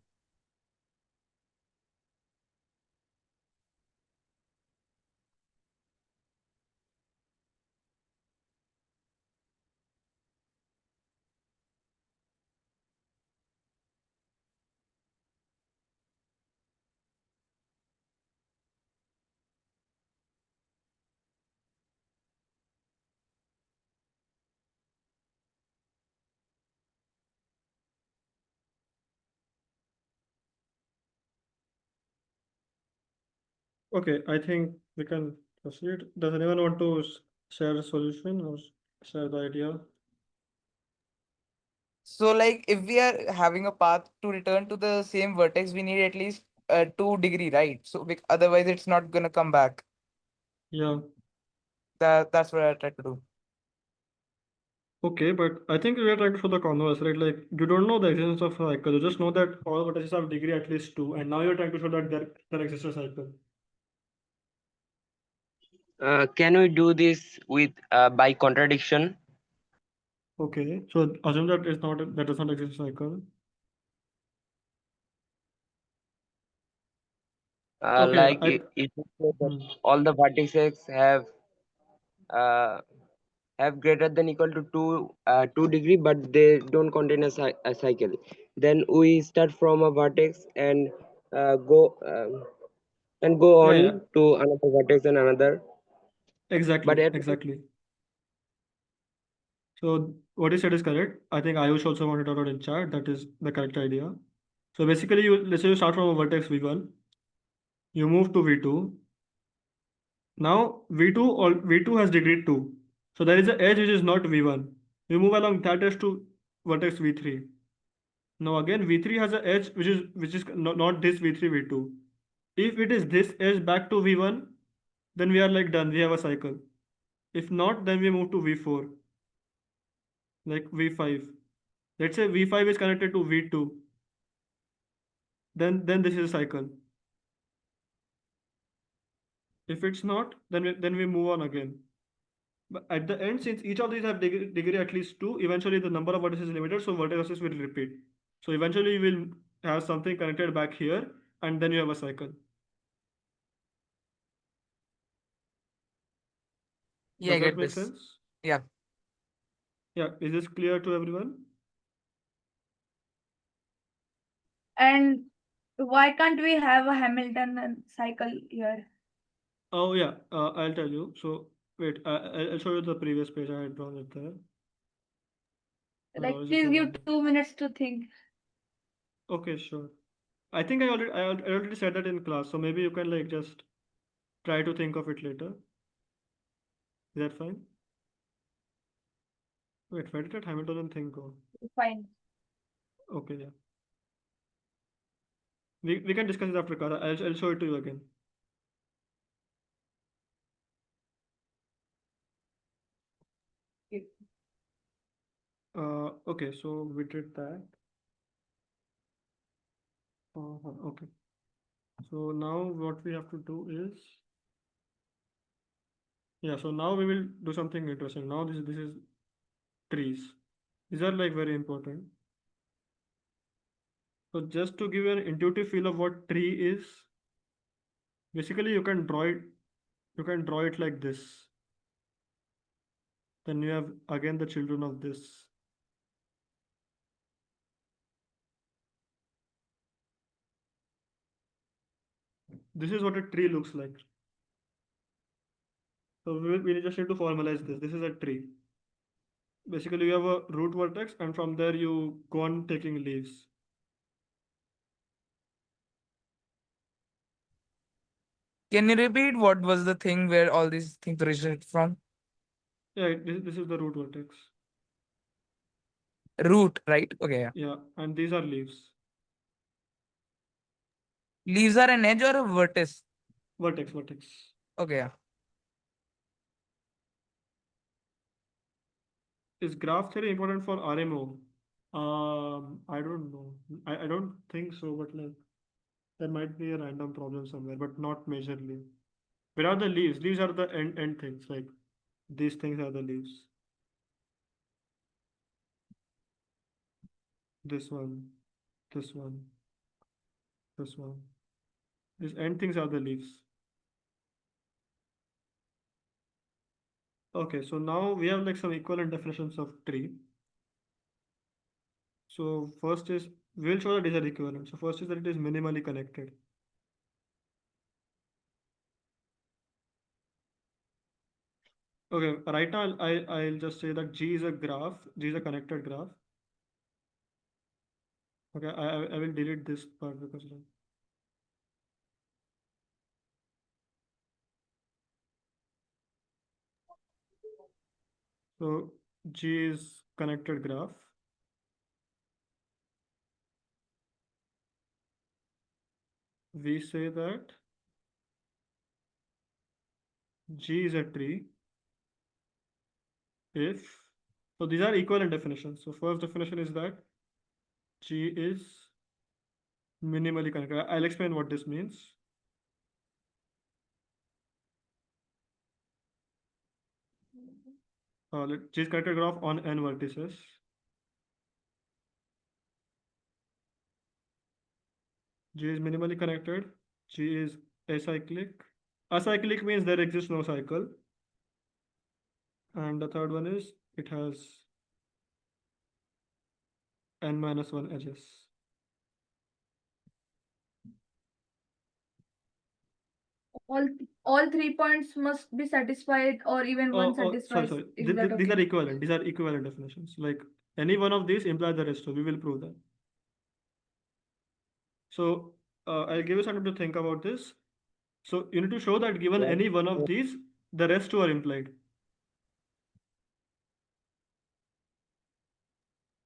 Okay, I think we can proceed. Does anyone want to share a solution or share the idea? So, like, if we are having a path to return to the same vertex, we need at least 2 degree, right? So, otherwise, it's not gonna come back. Yeah. That's what I tried to do. Okay, but I think we are trying to show the converse, right? Like you don't know the existence of a cycle. You just know that all vertices have degree at least 2, and now you're trying to show that there exists a cycle. Can we do this with by contradiction? Okay, so assume that does not exist a cycle. Okay, Like it would say that hmm. all the vertices uh, have greater than equal to 2 degree, but they don't contain a cycle. Then we start from a vertex and go Yeah, on to another vertex and another. But exactly, at exactly. So what you said is correct. I think Ayush also wanted out in chat. That is the correct idea. So basically, let's say you start from a vertex V1, you move to V2. Now V2 has degree 2. So there is an edge which is not V1. You move along that edge to vertex V3. Now again V3 has an edge which is not this V3 V2. If it is this edge back to V1, then we are like done. We have a cycle. If not, then we move to V4, like V5. Let's say V5 is connected to V2. Then this is a cycle. If it's not, then we move on again. But at the end, since each of these have degree at least 2, eventually the number of vertices is limited, so vertices will repeat. So eventually you will have something connected back here, and then you have a cycle. Yeah, I Does that get make this. sense? Yeah. Yeah, is this clear to everyone? And why can't we have a Hamiltonian cycle here? Oh yeah, I'll tell you. So wait, I'll show you the previous page. I had drawn it there. Like, Or is it please the give one? 2 minutes to think. Okay, sure. I think I already said that in class, so maybe you can like just try to think of it later. Is that fine? Wait, where did that Hamiltonian thing go? Fine. Okay, yeah. We can discuss it after class. I'll show it to you again. Okay, so we did that. Okay. So now what we have to do is, yeah, so now we will do something interesting. Now this is trees. These are like very important. So just to give you an intuitive feel of what tree is, basically you can draw it like this. Then you have again the children of this. This is what a tree looks like. So we just need to formalize this. This is a tree. Basically, you have a root vertex, and from there you go on taking leaves. Can you repeat what was the thing where all these things originated from? Yeah, this is the root vertex. Root, right? Okay, yeah. Yeah, and these are leaves. Leaves are an edge or a vertex? Vertex. Okay, yeah. Is graph theory important for RMO? I don't know. I don't think so, but like there might be a random problem somewhere, but not majorly. Where are the leaves? Leaves are the end things. Like these things are the leaves. This one, this one, this one. These end things are the leaves. Okay, so now we have like some equivalent definitions of tree. So first is we'll show that these are equivalent. So first is that it is minimally connected. Okay, right now I'll just say that G is a graph. G is a connected graph. Okay, I will delete this part because like, so G is connected graph. We say that G is a tree if, so these are equivalent definitions. So first definition is that G is minimally connected. I'll explain what this means. G is connected graph on n vertices. G is minimally connected. G is acyclic. Acyclic means there exists no cycle. And the third one is it has n minus 1 edges. All all 3 points must be satisfied, or even one Sorry, satisfies. sorry. Is that These are okay? equivalent. These are equivalent definitions. Like any one of these implies the rest. So we will prove that. So I'll give you some time to think about this. So you need to show that given Yeah. any one of these, the rest two are implied.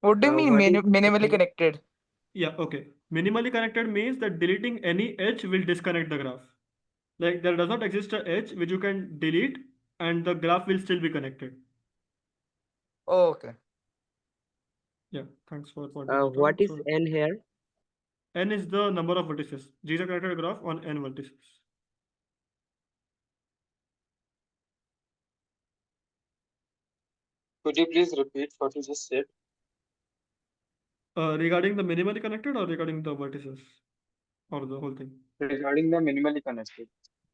What do you mean What is minimally connected? Yeah, okay. Minimally connected means that deleting any edge will disconnect the graph. Like there does not exist a edge which you can delete and the graph will still be connected. Oh, okay. Yeah, thanks for pointing that what out. is So n here? n is the number of vertices. G is a connected graph on n vertices. Could you please repeat what you just said? Regarding the minimally connected or regarding the vertices or the whole thing? Regarding the minimally connected.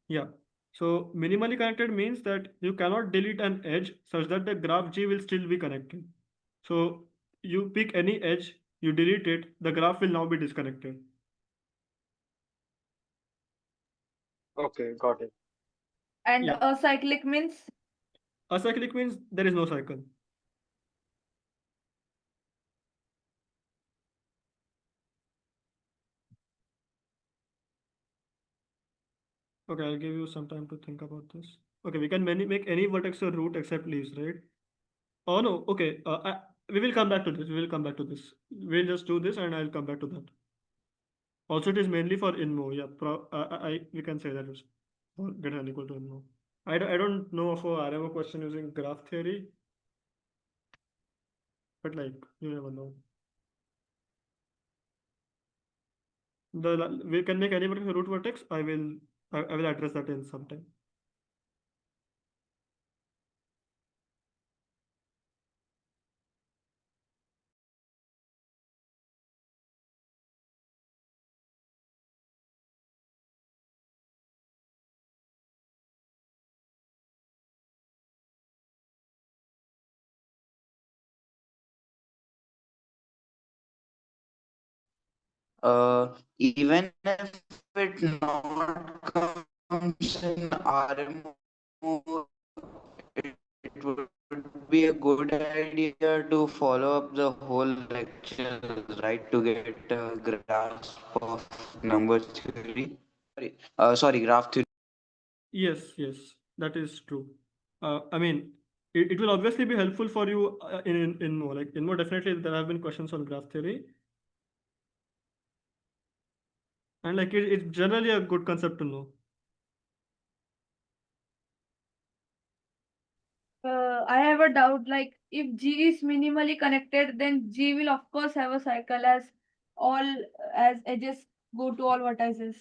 Yeah. So minimally connected means that you cannot delete an edge such that the graph G will still be connected. So you pick any edge, you delete it, the graph will now be disconnected. Okay, got it. And Yeah. acyclic means Acyclic means there is no cycle. Okay, I'll give you some time to think about this. Okay, we can make any vertex a root except leaves, right? Oh no, okay. We will come back to this. We will come back to this. We'll just do this and I'll come back to that. Also, it is mainly for inmo. Yeah, we can say that it's for get unequal to inmo. I don't know of a RMO question using graph theory, but like you never know. We can make any vertex a root vertex. I will address that in some time. Even if it not comes in RMO, it would be a good idea to follow up the whole lecture, right, to get a grasp of number theory. Sorry, graph theory. Yes, that is true. I mean, it will obviously be helpful for you in more like in more definitely there have been questions on graph theory, and like it's generally a good concept to know. I have a doubt. Like, if G is minimally connected, then G will of course have a cycle as all as edges go to all vertices.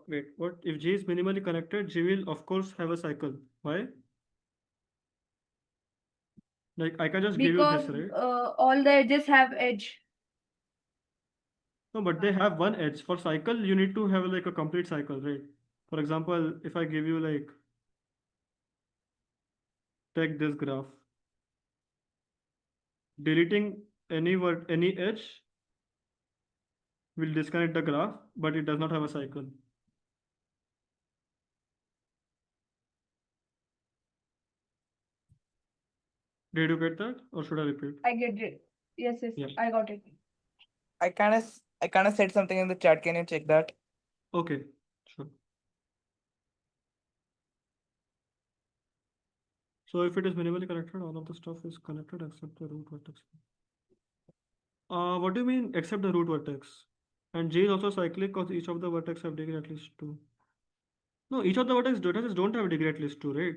Wait, what? If G is minimally connected, G will of course have a cycle. Why? Like I can just give you Because this, right? all the edges have edge. No, but they have one edge. For cycle, you need to have like a complete cycle, right? For example, if I give you like take this graph, deleting any edge will disconnect the graph, but it does not have a cycle. Did you get that, or should I repeat? I get it. Yes, Yeah. I got it. I kind of said something in the chat. Can you check that? Okay, sure. So if it is minimally connected, all of the stuff is connected except the root vertex. What do you mean except the root vertex? And J is also cyclic because each of the vertex have degree at least 2. No, each of the vertex don't have degree at least 2, right?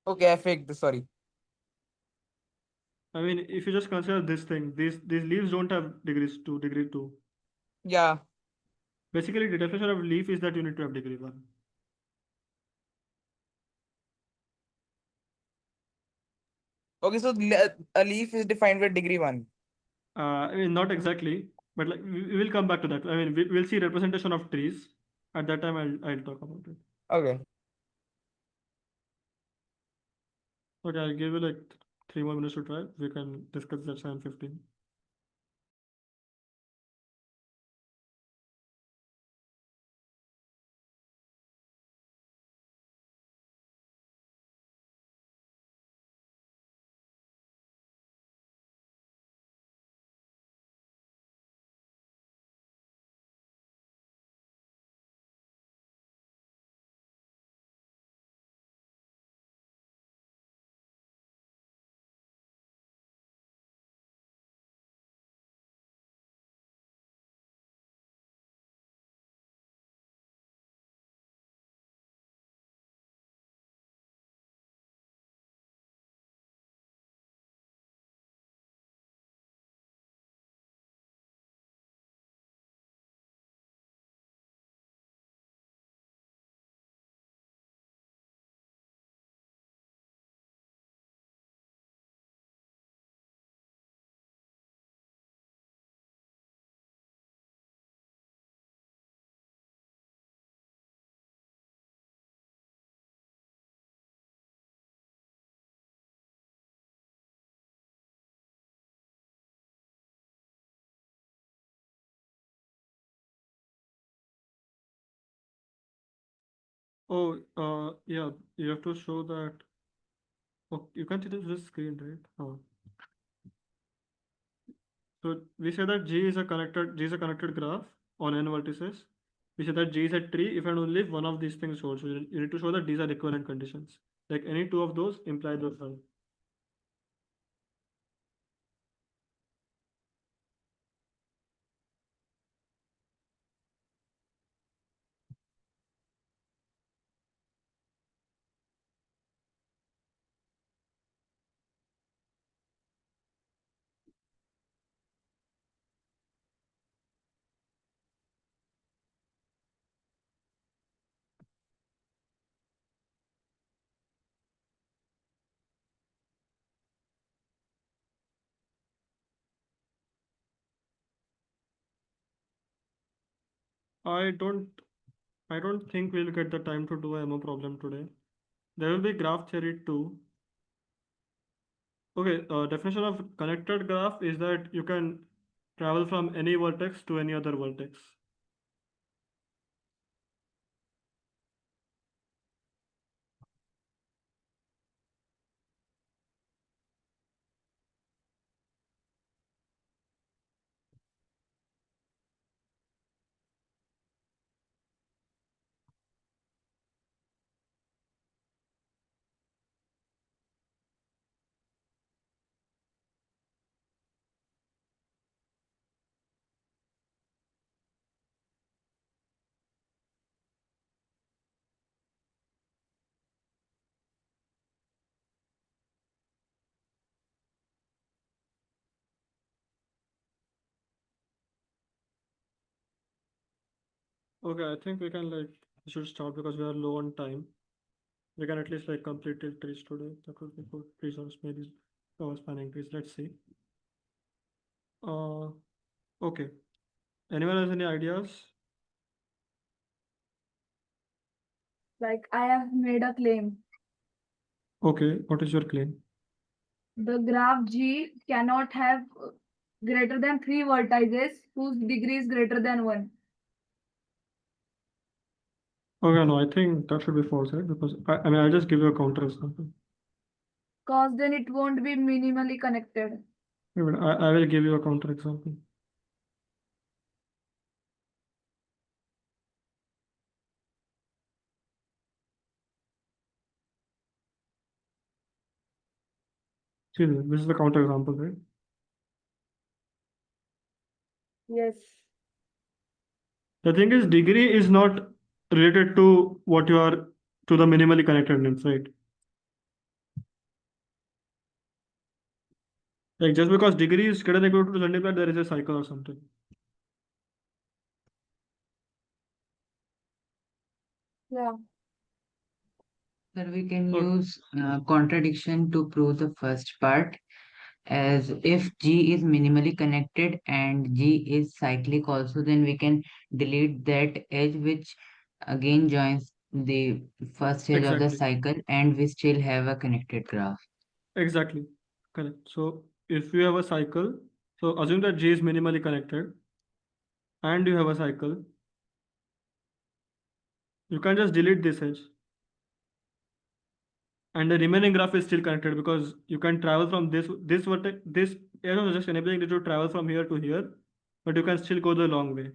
Okay, I faked this. Sorry. I mean, if you just consider this thing, these leaves don't have degree 2. Yeah. Basically, the definition of leaf is that you need to have degree 1. Okay, so a leaf is defined with degree 1. I mean, not exactly, but like we will come back to that. I mean, we'll see representation of trees. At that time, I'll talk about it. Okay. Okay, I'll give you like 3 more minutes to try. We can discuss that 7:15. Oh, yeah, you have to show that. Oh, you can see this screen, right? Oh. So we say that G is a connected graph on n vertices. We say that G is a tree if and only if one of these things holds. So you need to show that these are equivalent conditions. Like any two of those imply those are. I don't I don't think we'll get the time to do a MO problem today. There will be graph theory too. Okay, definition of connected graph is that you can travel from any vertex to any other vertex. Okay, I think we should start because we are low on time. We can at least complete till trees today. That would be good. Trees or maybe spanning trees. Let's see. Uh, okay. Anyone has any ideas? Like I have made a claim. Okay, what is your claim? The graph G cannot have greater than 3 vertices whose degree is greater than 1. Okay, no, I think that should be false, right? Because I mean, I'll just give you a counter example. Cause then it won't be minimally connected. Wait, wait, I will give you a counter example. See, this is the counter example, right? Yes. The thing is, degree is not related to what you are to the minimally connected links, right? Like just because degree is greater than equal to 25, there is a cycle or something. Yeah. Sir, we can Okay. use contradiction to prove the first part, as if G is minimally connected and G is cyclic also, then we can delete that edge which again joins the first edge of the Exactly. cycle, and we still have a connected graph. Exactly. Correct. So if you have a cycle, so assume that G is minimally connected and you have a cycle, you can just delete this edge. And the remaining graph is still connected because you can travel from this vertex, this arrow is just enabling you to travel from here to here, but you can still go the long way.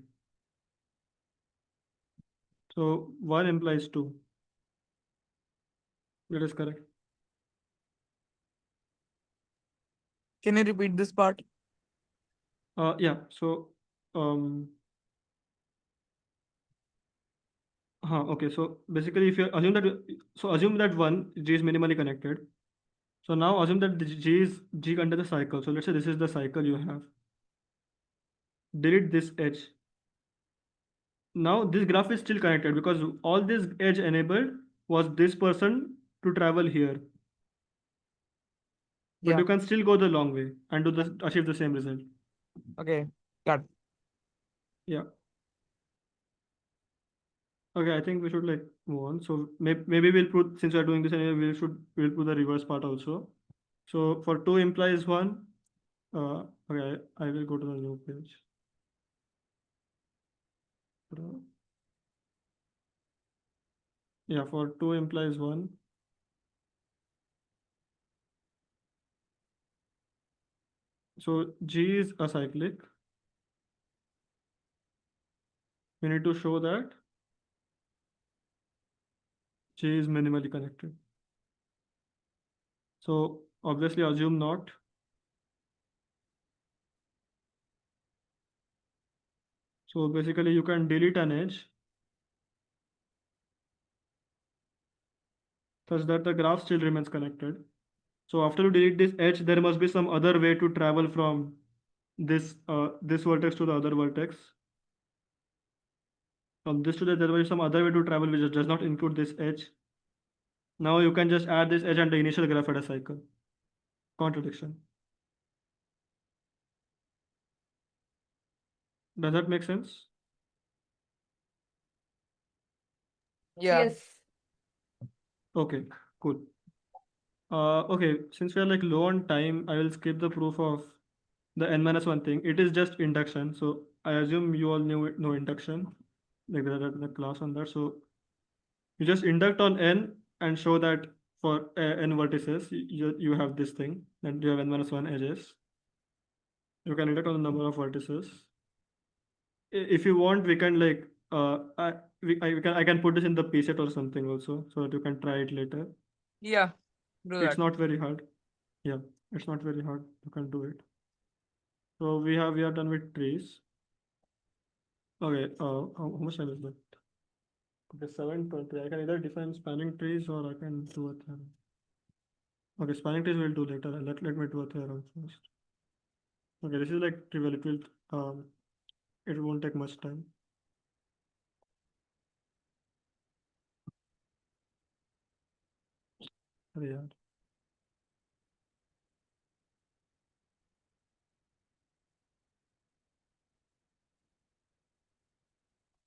So 1 implies 2. That is correct. Can you repeat this part? Yeah. So okay. So basically, if you assume that assume that one G is minimally connected. So now assume that the G under the cycle. So let's say this is the cycle you have. Delete this edge. Now this graph is still connected because all this edge enabled was this person to travel here. But Yeah. you can still go the long way and achieve the same result. Okay. Got it. Yeah. Okay, I think we should move on. So maybe we'll put, since we're doing this anyway, we'll put the reverse part also. So for 2 implies 1. Okay, I will go to the new page. Yeah, for 2 implies 1. So G is acyclic. We need to show that G is minimally connected. So obviously assume not. So basically you can delete an edge such that the graph still remains connected. So after you delete this edge, there must be some other way to travel from this vertex to the other vertex. From this to that, there will be some other way to travel which does not include this edge. Now you can just add this edge and the initial graph at a cycle. Contradiction. Does that make sense? Yeah. Yes. Okay, cool. Okay, since we are like low on time, I will skip the proof of the n-1 thing. It is just induction. So I assume you all know induction, like the class on that. So you just induct on n and show that for n vertices, you have this thing, and you have n-1 edges. You can induct on the number of vertices. If you want, we can like I can put this in the pset or something also, so that you can try it later. Yeah, do It's that. not very hard. Yeah, it's not very hard. You can do it. So we are done with trees. Okay, how much time is left? Okay, 7:20. I can either define spanning trees or I can do a theorem. Okay, spanning trees we'll do later. Let me do a theorem first. Okay, this is like trivial. It won't take much time. Yeah.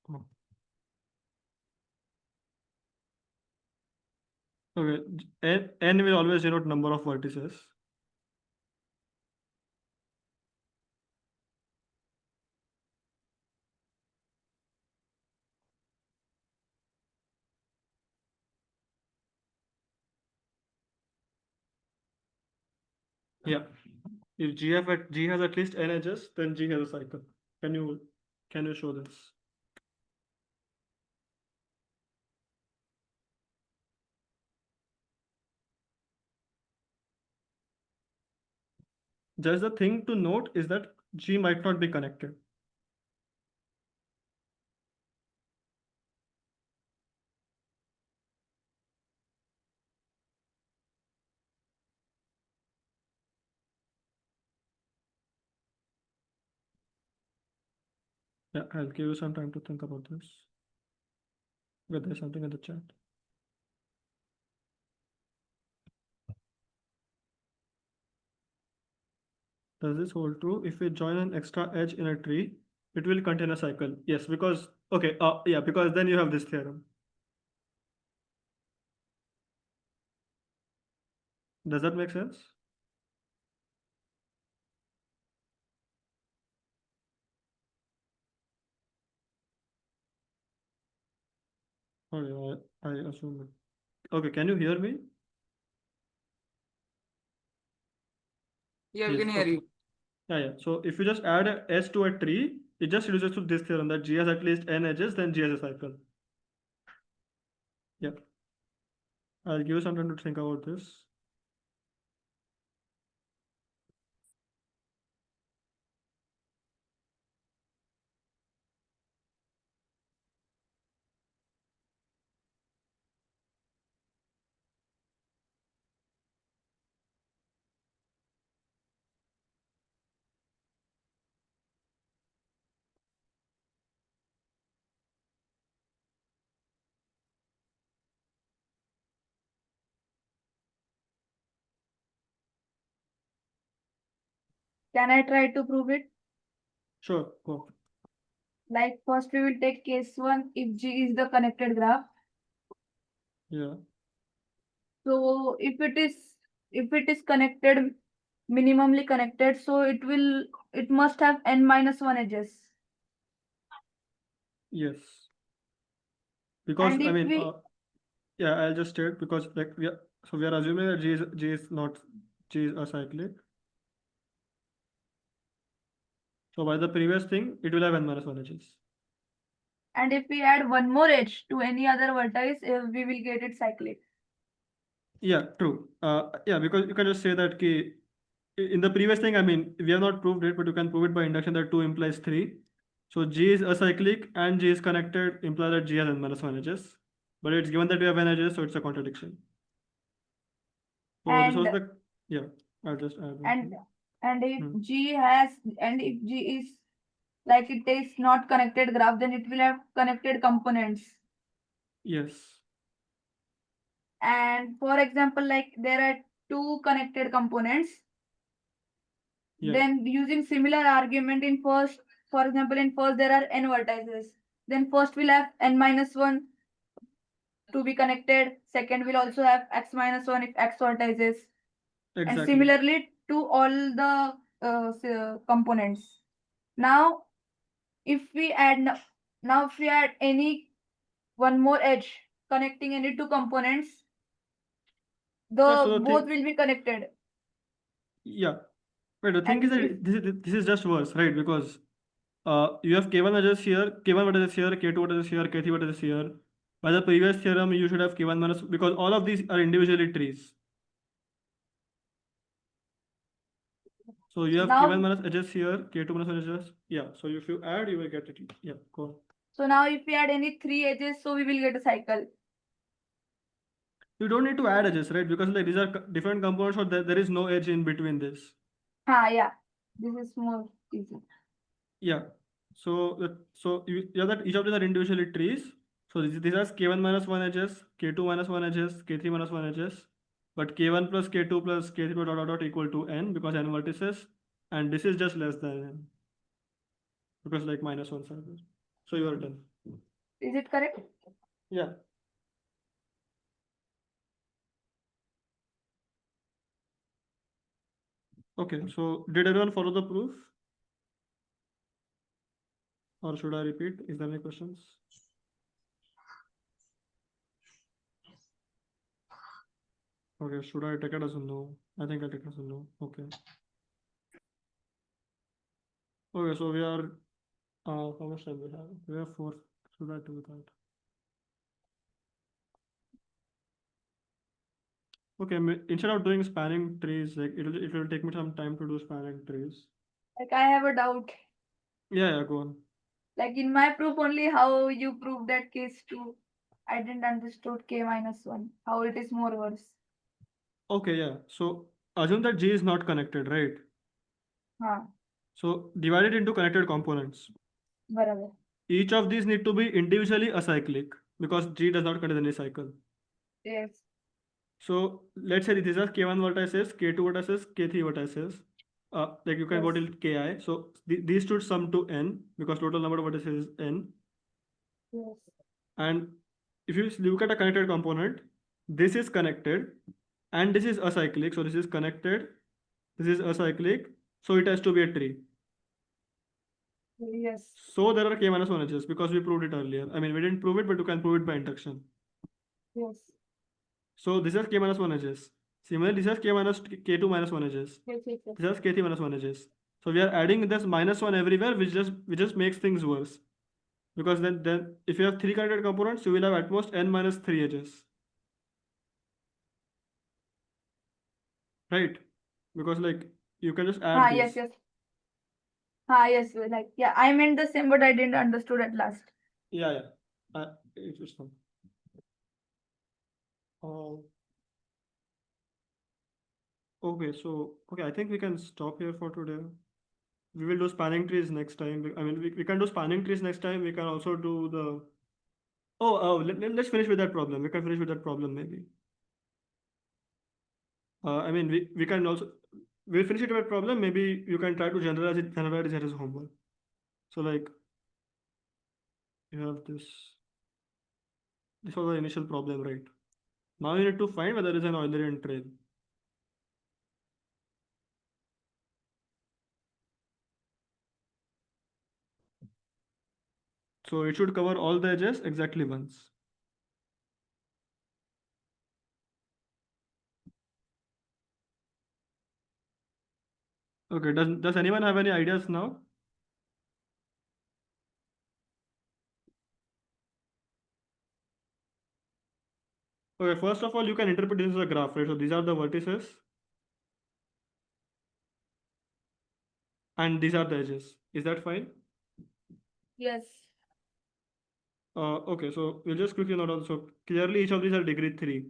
Oh. Okay, n will always denote number of vertices. Yeah. If G has at least n edges, then G has a cycle. Can you show this? Just the thing to note is that G might not be connected. Yeah, I'll give you some time to think about this. But there's something in the chat. Does this hold true? If we join an extra edge in a tree, it will contain a cycle. Yes, because okay, yeah, because then you have this theorem. Does that make sense? Okay, I assume it. Okay, can you hear me? Yeah, we Yes, can hear okay. you. Yeah. So if you just add a S to a tree, it just reduces to this theorem that G has at least n edges, then G has a cycle. Yeah. I'll give you some time to think about this. Can I try to prove it? Sure, go. Like first we will take case one if G is the connected graph. Yeah. So if it is connected, minimally connected, so it must have n-1 edges. Yes. Because And I if mean, we yeah, I'll just state because like we are assuming that G is not G is acyclic. So by the previous thing, it will have n-1 edges. and if we add one more edge to any other vertex, we will get it cyclic. Yeah, true. Yeah, because you can just say that in the previous thing, I mean, we have not proved it, but you can prove it by induction that 2 implies 3. So G is acyclic and G is connected implies that G has n-1 edges. But it's given that we have n edges, so it's a contradiction. So this was And the, yeah, I'll just add one and thing. and if Hmm. G has and if G is like it is not connected graph, then it will have connected components. Yes. And for example, like there are two connected components. Yeah. Then using similar argument in first, for example, in first there are n vertices. Then first we'll have n-1 to be connected. Second will also have x minus 1 if x vertices. And Exactly. similarly to all the components. Now, if we add any one more edge connecting any two components, Yeah, so the both thing, will be connected. yeah. But the thing And is that if- this is just worse, right? Because you have K1 edges here, K1 vertices here, K2 vertices here, K3 vertices here. By the previous theorem, you should have K1 minus, because all of these are individually trees. So you have Now- K1 minus edges here, K2 minus edges. Yeah. So if you add, you will get it. Yeah, go on. So now if we add any three edges, so we will get a cycle. You don't need to add edges, right? Because like these are different components, so there is no edge in between this. Yeah. This is more easy. Yeah. So you have that each of these are individually trees. So these are K1 minus 1 edges, K2 minus 1 edges, K3 minus 1 edges. But K1 plus K2 plus K3 dot dot dot equal to n because n vertices, and this is just less than n because like minus 1 are there. So you are done. Is it correct? Yeah. Okay. So did everyone follow the proof? Or should I repeat? Is there any questions? Okay, should I take it as a no? I think I'll take it as a no. Okay. Okay, so we are, how much time we have? We have 4. Should I do that? Okay, instead of doing spanning trees, like it will take me some time to do spanning trees. Like I have a doubt. Yeah, go on. Like in my proof only, how you proved that case 2, I didn't understood k minus 1. How it is more worse. Okay, yeah. So assume that G is not connected, right? So divide it into connected components. Barabar. Each of these need to be individually acyclic because G does not contain any cycle. Yes. So let's say these are K1 vertices, K2 vertices, K3 vertices. Like you can go Yes. till Ki. So these should sum to n because total number of vertices is n. Yes. And if you look at a connected component, this is connected and this is acyclic. So this is connected, this is acyclic. So it has to be a tree. Yes. So there are K minus 1 edges because we proved it earlier. I mean, we didn't prove it, but you can prove it by induction. Yes. So this is K minus 1 edges. Similarly, this is K minus K2 minus 1 edges. Yes. Yes. Yes. This is K3 minus 1 edges. So we are adding this minus 1 everywhere, which just makes things worse. Because then if you have 3 connected components, you will have at most n minus 3 edges. Right? Because like you can just add Yes. these. Yes. Yes. Like I meant the same, but I didn't understood at last. Yeah. It's fine. Okay, I think we can stop here for today. We will do spanning trees next time. I mean, we can do spanning trees next time. We can also do the. Let's finish with that problem. We can finish with that problem maybe. I mean, we can also. We'll finish it with that problem. Maybe you can try to generalize it as homework. So like, you have this. This was the initial problem, right? Now you need to find whether there is an Eulerian trail. So it should cover all the edges exactly once. Okay, does anyone have any ideas now? Okay, first of all, you can interpret this as a graph, right? So these are the vertices and these are the edges. Is that fine? Yes. Okay, so we'll just quickly note down. So clearly each of these are degree 3.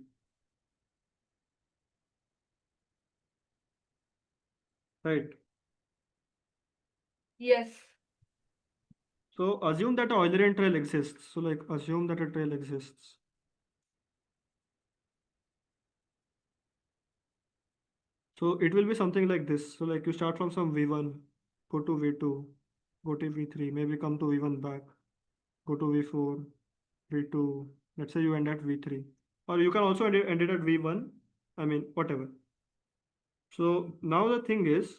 Right. Yes. So assume that a Eulerian trail exists. So like assume that a trail exists. So it will be something like this. So like you start from some V1, go to V2, go to V3, maybe come to V1 back, go to V4, V2, Let's say you end at V3, or you can also end it at V1. I mean, whatever. So now the thing is,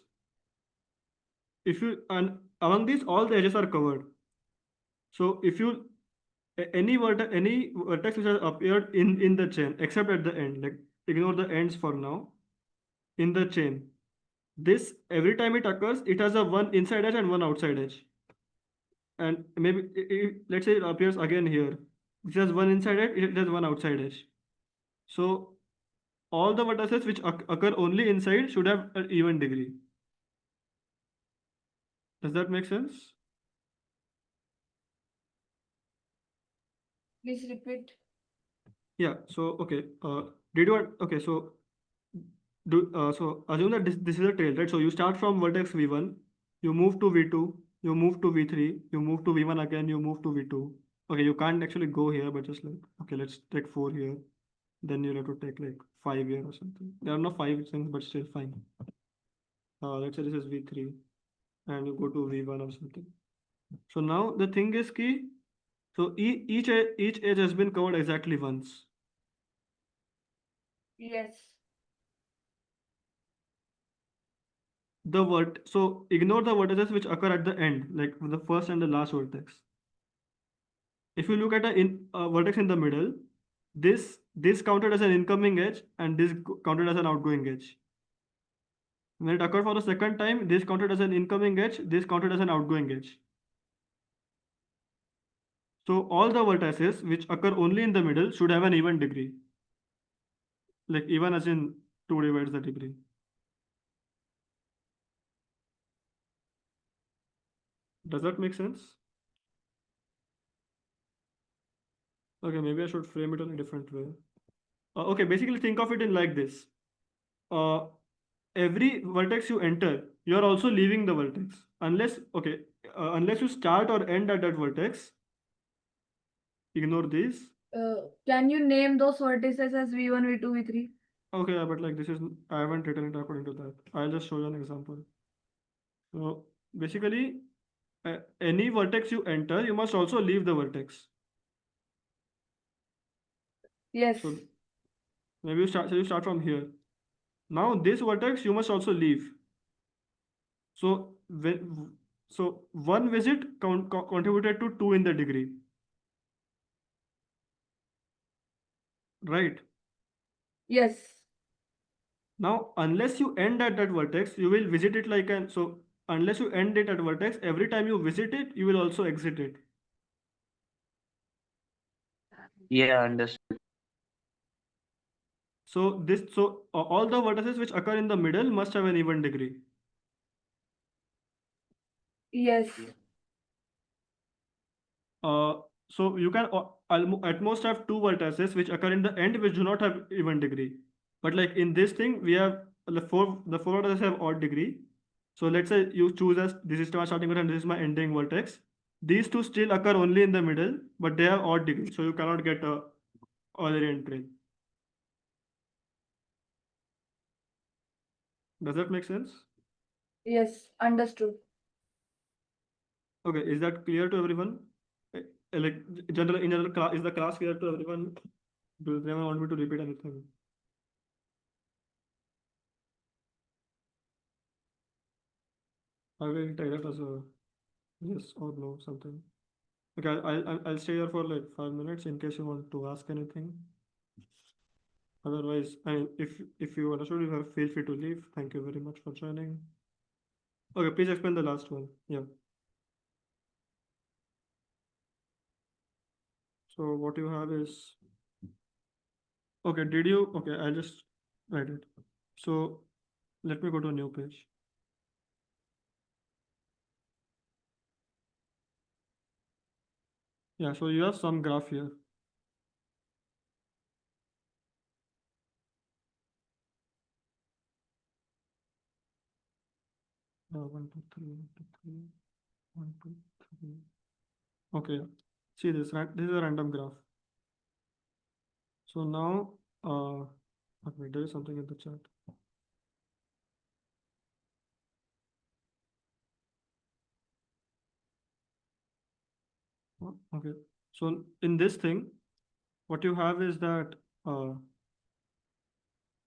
if you, and among these, all the edges are covered. So if you, any vertex which has appeared in the chain, except at the end, like ignore the ends for now, in the chain, this every time it occurs, it has a one inside edge and one outside edge. And maybe let's say it appears again here. It has one inside edge, it has one outside edge. So all the vertices which occur only inside should have an even degree. Does that make sense? Please repeat. Yeah. So okay. Did you okay? So so assume that this is a trail, right? So you start from vertex V1, you move to V2, you move to V3, you move to V1 again, you move to V2. Okay, you can't actually go here, but just like okay, let's take 4 here. Then you'll have to take like 5 here or something. There are no 5 things, but still fine. Let's say this is V3, and you go to V1 or something. So now the thing is key. So each edge has been covered exactly once. Yes. So ignore the vertices which occur at the end, like the first and the last vertex. If you look at a vertex in the middle, this counted as an incoming edge and this counted as an outgoing edge. When it occurred for the second time, this counted as an incoming edge, this counted as an outgoing edge. So all the vertices which occur only in the middle should have an even degree. Like even as in 2 divides the degree. Does that make sense? Okay, maybe I should frame it in a different way. Okay, basically think of it in like this. Uh, every vertex you enter, you are also leaving the vertex. Unless you start or end at that vertex, ignore these. Can you name those vertices as V1, V2, V3? Okay, but like this is, I haven't written it according to that. I'll just show you an example. So basically, any vertex you enter, you must also leave the vertex. Yes. So maybe you start from here. Now this vertex you must also leave. So one visit contributed to 2 in the degree. Right. Yes. Now, unless you end at that vertex, you will visit it like an so unless you end it at vertex, every time you visit it, you will also exit it. Yeah, understood. So all the vertices which occur in the middle must have an even degree. Yes. Uh, so you can at most have 2 vertices which occur in the end which do not have even degree. But like in this thing, we have the four vertices have odd degree. So let's say you choose as this is my starting vertex and this is my ending vertex. These two still occur only in the middle, but they have odd degree, so you cannot get a Eulerian trail. Does that make sense? Yes. Understood. Okay, is that clear to everyone? Like in general, is the class clear to everyone? Does anyone want me to repeat anything? I will take that as a yes or no something. Okay, I'll stay here for like 5 minutes in case you want to ask anything. Otherwise, if you understood, you have feel free to leave. Thank you very much for joining. Okay, please explain the last one. Yeah. So what you have is okay. Did you okay? I'll just write it. So let me go to a new page. Yeah. So you have some graph here. One, two, three, 1, 2, 3, 1, 2, 3. Okay. See this, right? This is a random graph. So now, okay, there is something in the chat. Okay. So in this thing, what you have is that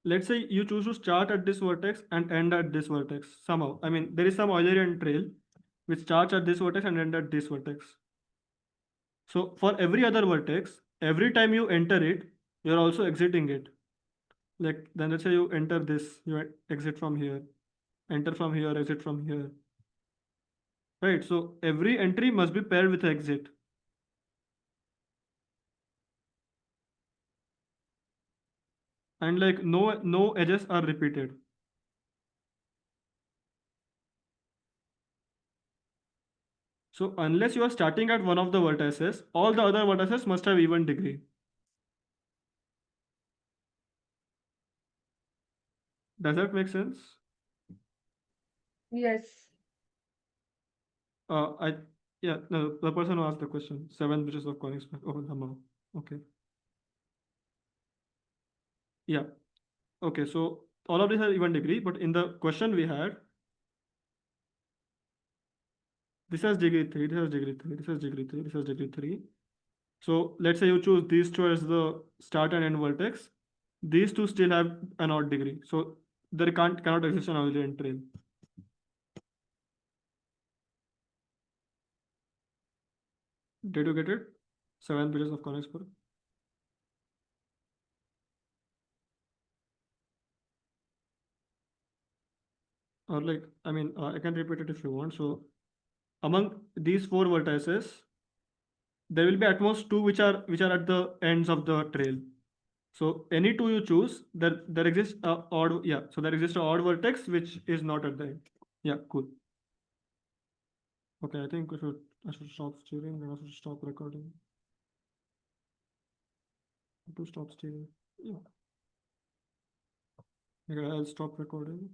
let's say you choose to start at this vertex and end at this vertex somehow. I mean, there is some Eulerian trail which starts at this vertex and end at this vertex. So for every other vertex, every time you enter it, you're also exiting it. Like then let's say you enter this, you exit from here, enter from here, exit from here. Right. So every entry must be paired with exit. And like no edges are repeated. So unless you are starting at one of the vertices, all the other vertices must have even degree. Does that make sense? Yes. I yeah, no, the person who asked the question, 7 bridges of conic sphere. Oh, Lemma. Okay. Yeah. Okay, so all of these are even degree, but in the question we had, this has degree 3, this has degree 3, this has degree 3, this has degree 3. So let's say you choose these two as the start and end vertex. These two still have an odd degree. So there cannot exist an Eulerian trail. Did you get it? 7 bridges of conic sphere. Or like, I mean, I can repeat it if you want. So among these 4 vertices, there will be at most 2 which are at the ends of the trail. So any 2 you choose, there exists a odd, yeah. So there exists a odd vertex which is not at the end. Yeah, cool. Okay, I think I should stop steering and I should stop recording. To stop steering. Yeah. Okay, I'll stop recording.